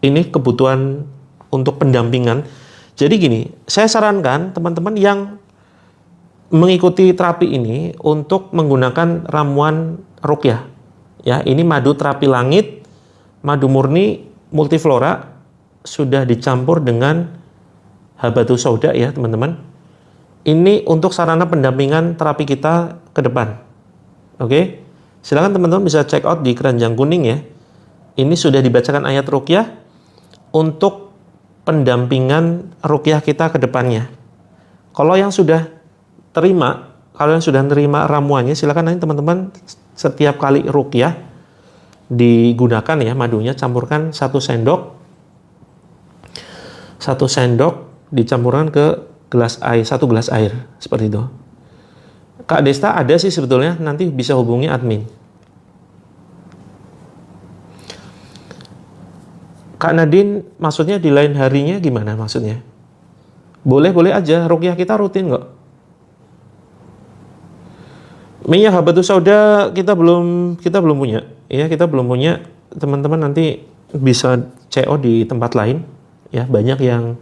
ini kebutuhan untuk pendampingan. Jadi gini, saya sarankan teman-teman yang mengikuti terapi ini untuk menggunakan ramuan ruqyah. Ya, ini madu terapi langit, madu murni multiflora, sudah dicampur dengan habatus sauda ya teman-teman. Ini untuk sarana pendampingan terapi kita ke depan. Oke? Silakan teman-teman bisa check out di keranjang kuning ya. Ini sudah dibacakan ayat ruqyah untuk pendampingan ruqyah kita ke depannya. Kalau yang sudah nerima ramuannya, silakan nanti teman-teman setiap kali ruqyah digunakan ya, madunya campurkan 1 sendok dicampurkan ke gelas air, 1 gelas air seperti itu. Kak Desta ada sih sebetulnya, nanti bisa hubungi admin. Kak Nadine, maksudnya di lain harinya gimana maksudnya? Boleh aja, ruqyah kita rutin kok. Minyak habatus sauda kita belum punya. Ya, kita belum punya. Teman-teman nanti bisa CO di tempat lain. Ya, banyak yang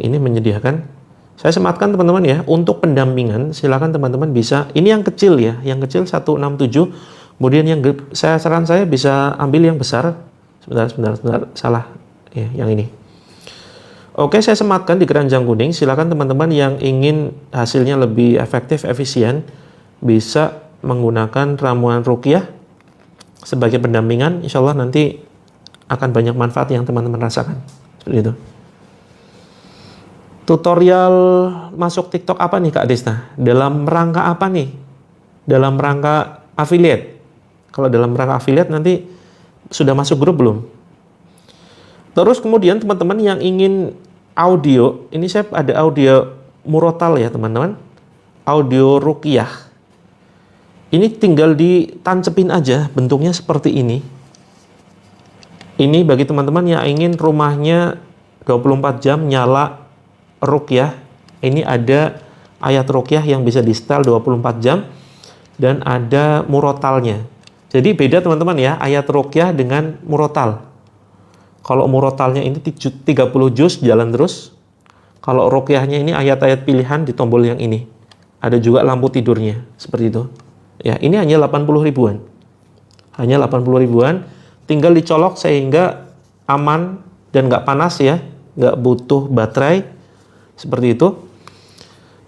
ini menyediakan. Saya sematkan teman-teman ya, untuk pendampingan silakan teman-teman bisa. Ini yang kecil ya, yang kecil 167. Kemudian saran saya bisa ambil yang besar. Sebentar, salah. Ya, yang ini. Oke, saya sematkan di keranjang kuning. Silakan teman-teman yang ingin hasilnya lebih efektif, efisien, bisa menggunakan ramuan ruqyah sebagai pendampingan. Insya Allah nanti akan banyak manfaat yang teman-teman rasakan. Seperti itu. Tutorial masuk TikTok apa nih Kak Desta? Dalam rangka apa nih? Dalam rangka affiliate. Kalau dalam rangka affiliate nanti sudah masuk grup belum? Terus kemudian teman-teman yang ingin audio, ini saya ada audio murotal ya teman-teman, audio ruqyah. Ini tinggal ditancepin aja, bentuknya seperti ini. Ini bagi teman-teman yang ingin rumahnya 24 jam nyala ruqyah. Ini ada ayat ruqyah yang bisa di setel 24 jam dan ada murotalnya. Jadi beda teman-teman ya, ayat ruqyah dengan murotal. Kalau murotalnya ini 30 juz jalan terus. Kalau ruqyahnya ini ayat-ayat pilihan di tombol yang ini. Ada juga lampu tidurnya, seperti itu. Ya, ini hanya 80 ribuan. Hanya 80 ribuan, tinggal dicolok sehingga aman dan nggak panas ya, nggak butuh baterai, seperti itu.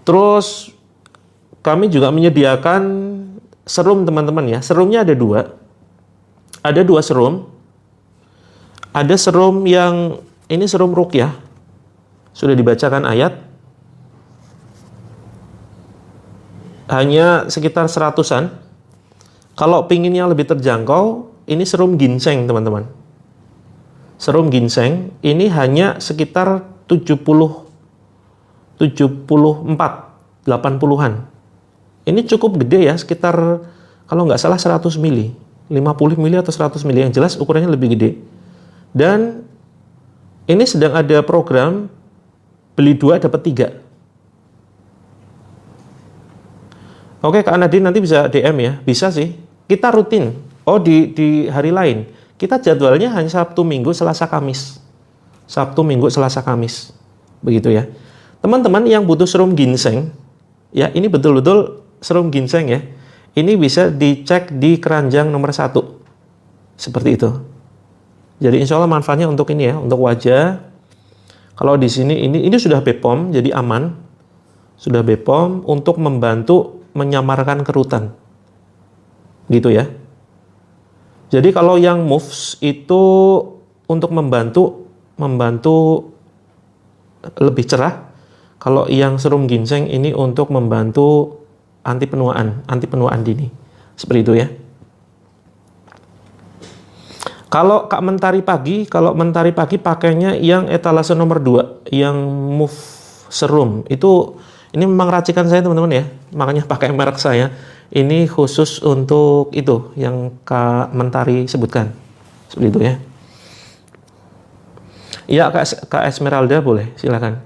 Terus kami juga menyediakan serum teman-teman ya. Serumnya ada 2. Ada 2 serum. Ada serum yang ini serum ruqyah. Sudah dibacakan ayat. Hanya sekitar 100-an. Kalau pingin yang lebih terjangkau, ini serum ginseng teman-teman. Serum ginseng ini hanya sekitar 80-an. Ini cukup gede ya, sekitar kalau nggak salah 100 mili, 50 mili atau 100 mili, yang jelas ukurannya lebih gede. Dan ini sedang ada program beli 2 dapat 3. Oke, Kak Nadine nanti bisa DM ya, bisa sih. Kita rutin. Oh, di hari lain. Kita jadwalnya hanya Sabtu, Minggu, Selasa, Kamis. Sabtu, Minggu, Selasa, Kamis. Begitu ya. Teman-teman yang butuh serum ginseng, ya ini betul-betul serum ginseng ya. Ini bisa dicek di keranjang nomor 1. Seperti itu. Jadi insya Allah manfaatnya untuk ini ya, untuk wajah. Kalau di sini ini sudah BPOM, jadi aman. Sudah BPOM untuk membantu menyamarkan kerutan. Gitu ya. Jadi kalau yang moves itu untuk membantu lebih cerah. Kalau yang serum ginseng ini untuk membantu anti penuaan dini. Seperti itu ya. Kalau Mentari Pagi pakainya yang etalase nomor 2, yang Move Serum. Ini memang racikan saya teman-teman ya. Makanya pakai merek saya. Ini khusus untuk itu yang Kak Mentari sebutkan. Seperti itu ya. Iya, Kak Esmeralda boleh, silakan.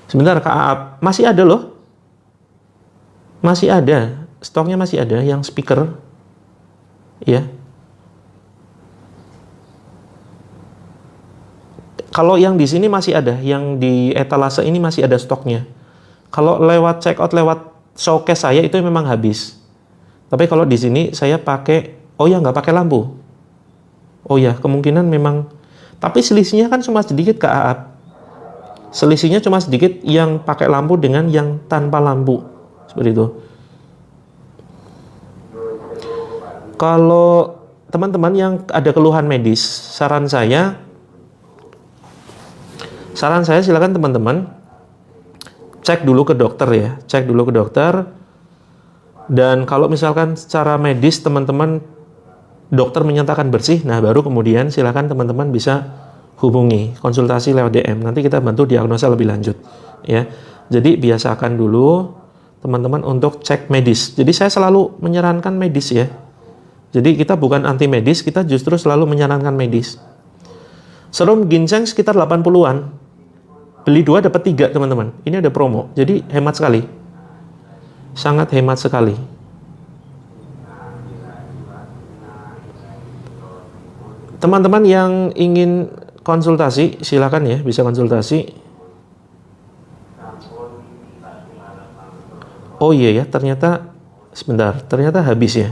Sebentar Kak Aap, masih ada loh. Masih ada. Stoknya masih ada yang speaker. Ya. Kalau yang di sini masih ada, yang di etalase ini masih ada stoknya. Kalau lewat check out lewat showcase saya itu memang habis. Tapi kalau di sini saya pakai, oh ya nggak pakai lampu. Oh ya, kemungkinan memang. Tapi selisihnya kan cuma sedikit Kak Aap. Selisihnya cuma sedikit yang pakai lampu dengan yang tanpa lampu. Seperti itu. Kalau teman-teman yang ada keluhan medis, saran saya silakan teman-teman cek dulu ke dokter ya. Cek dulu ke dokter. Dan kalau misalkan secara medis teman-teman dokter menyatakan bersih, nah baru kemudian silakan teman-teman bisa hubungi, konsultasi lewat DM. Nanti kita bantu diagnosa lebih lanjut ya. Jadi biasakan dulu teman-teman untuk cek medis. Jadi saya selalu menyarankan medis ya. Jadi kita bukan anti medis, kita justru selalu menyarankan medis. Serum ginseng sekitar 80-an. Beli 2 dapat 3 teman-teman. Ini ada promo. Jadi hemat sekali. Sangat hemat sekali. Teman-teman yang ingin konsultasi, silakan ya, bisa konsultasi. Oh iya ya, ternyata ternyata habis ya.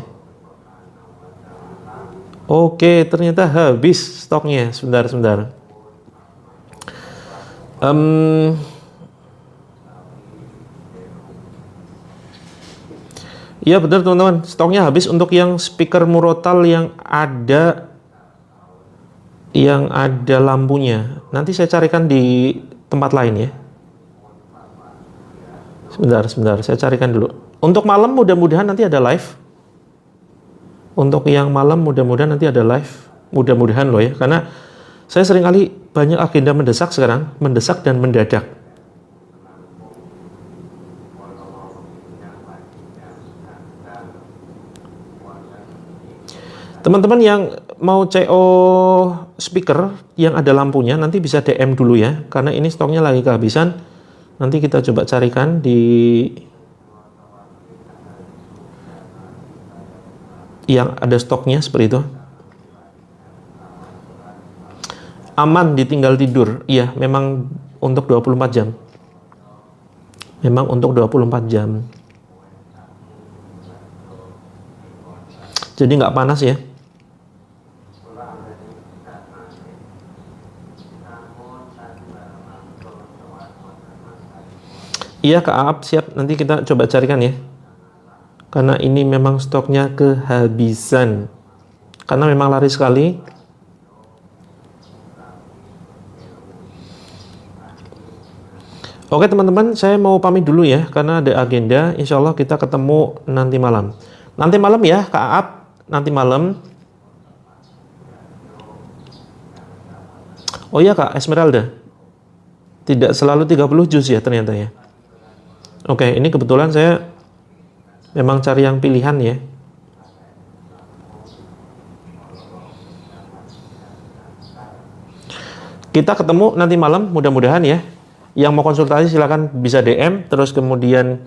Oke, ternyata habis stoknya. Sebentar. Iya benar teman-teman, stoknya habis untuk yang speaker murotal yang ada lampunya. Nanti saya carikan di tempat lain ya. Sebentar, saya carikan dulu. Untuk malam mudah-mudahan nanti ada live. Untuk yang malam mudah-mudahan nanti ada live. Mudah-mudahan loh ya, karena saya seringkali banyak agenda mendesak sekarang, mendesak dan mendadak. Teman-teman yang mau CO speaker yang ada lampunya nanti bisa DM dulu ya, karena ini stoknya lagi kehabisan. Nanti kita coba carikan di yang ada stoknya seperti itu. Aman ditinggal tidur. Iya, memang untuk 24 jam. Memang untuk 24 jam. Jadi nggak panas ya. Iya Kak Aap, siap. Nanti kita coba carikan ya. Karena ini memang stoknya kehabisan. Karena memang laris sekali. Oke teman-teman, saya mau pamit dulu ya. Karena ada agenda. Insya Allah kita ketemu nanti malam. Nanti malam ya Kak Aap. Nanti malam. Oh iya Kak, Esmeralda. Tidak selalu 30 juz ya ternyata ya. Oke, ini kebetulan saya memang cari yang pilihan ya. Kita ketemu nanti malam mudah-mudahan ya. Yang mau konsultasi silakan bisa DM. Terus kemudian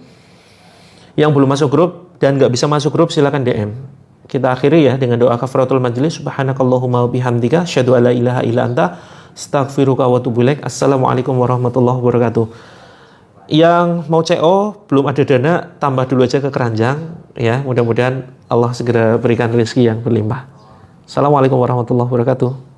yang belum masuk grup dan nggak bisa masuk grup silakan DM. Kita akhiri ya dengan doa kafaratul majelis. Subhanakallahumma wabihamdika asyhadu alla ilaha illa anta astaghfiruka wa atubu ilaik. Assalamualaikum warahmatullahi wabarakatuh. Yang mau CO belum ada dana, tambah dulu aja ke keranjang ya. Mudah-mudahan Allah segera berikan rezeki yang berlimpah. Assalamualaikum warahmatullahi wabarakatuh.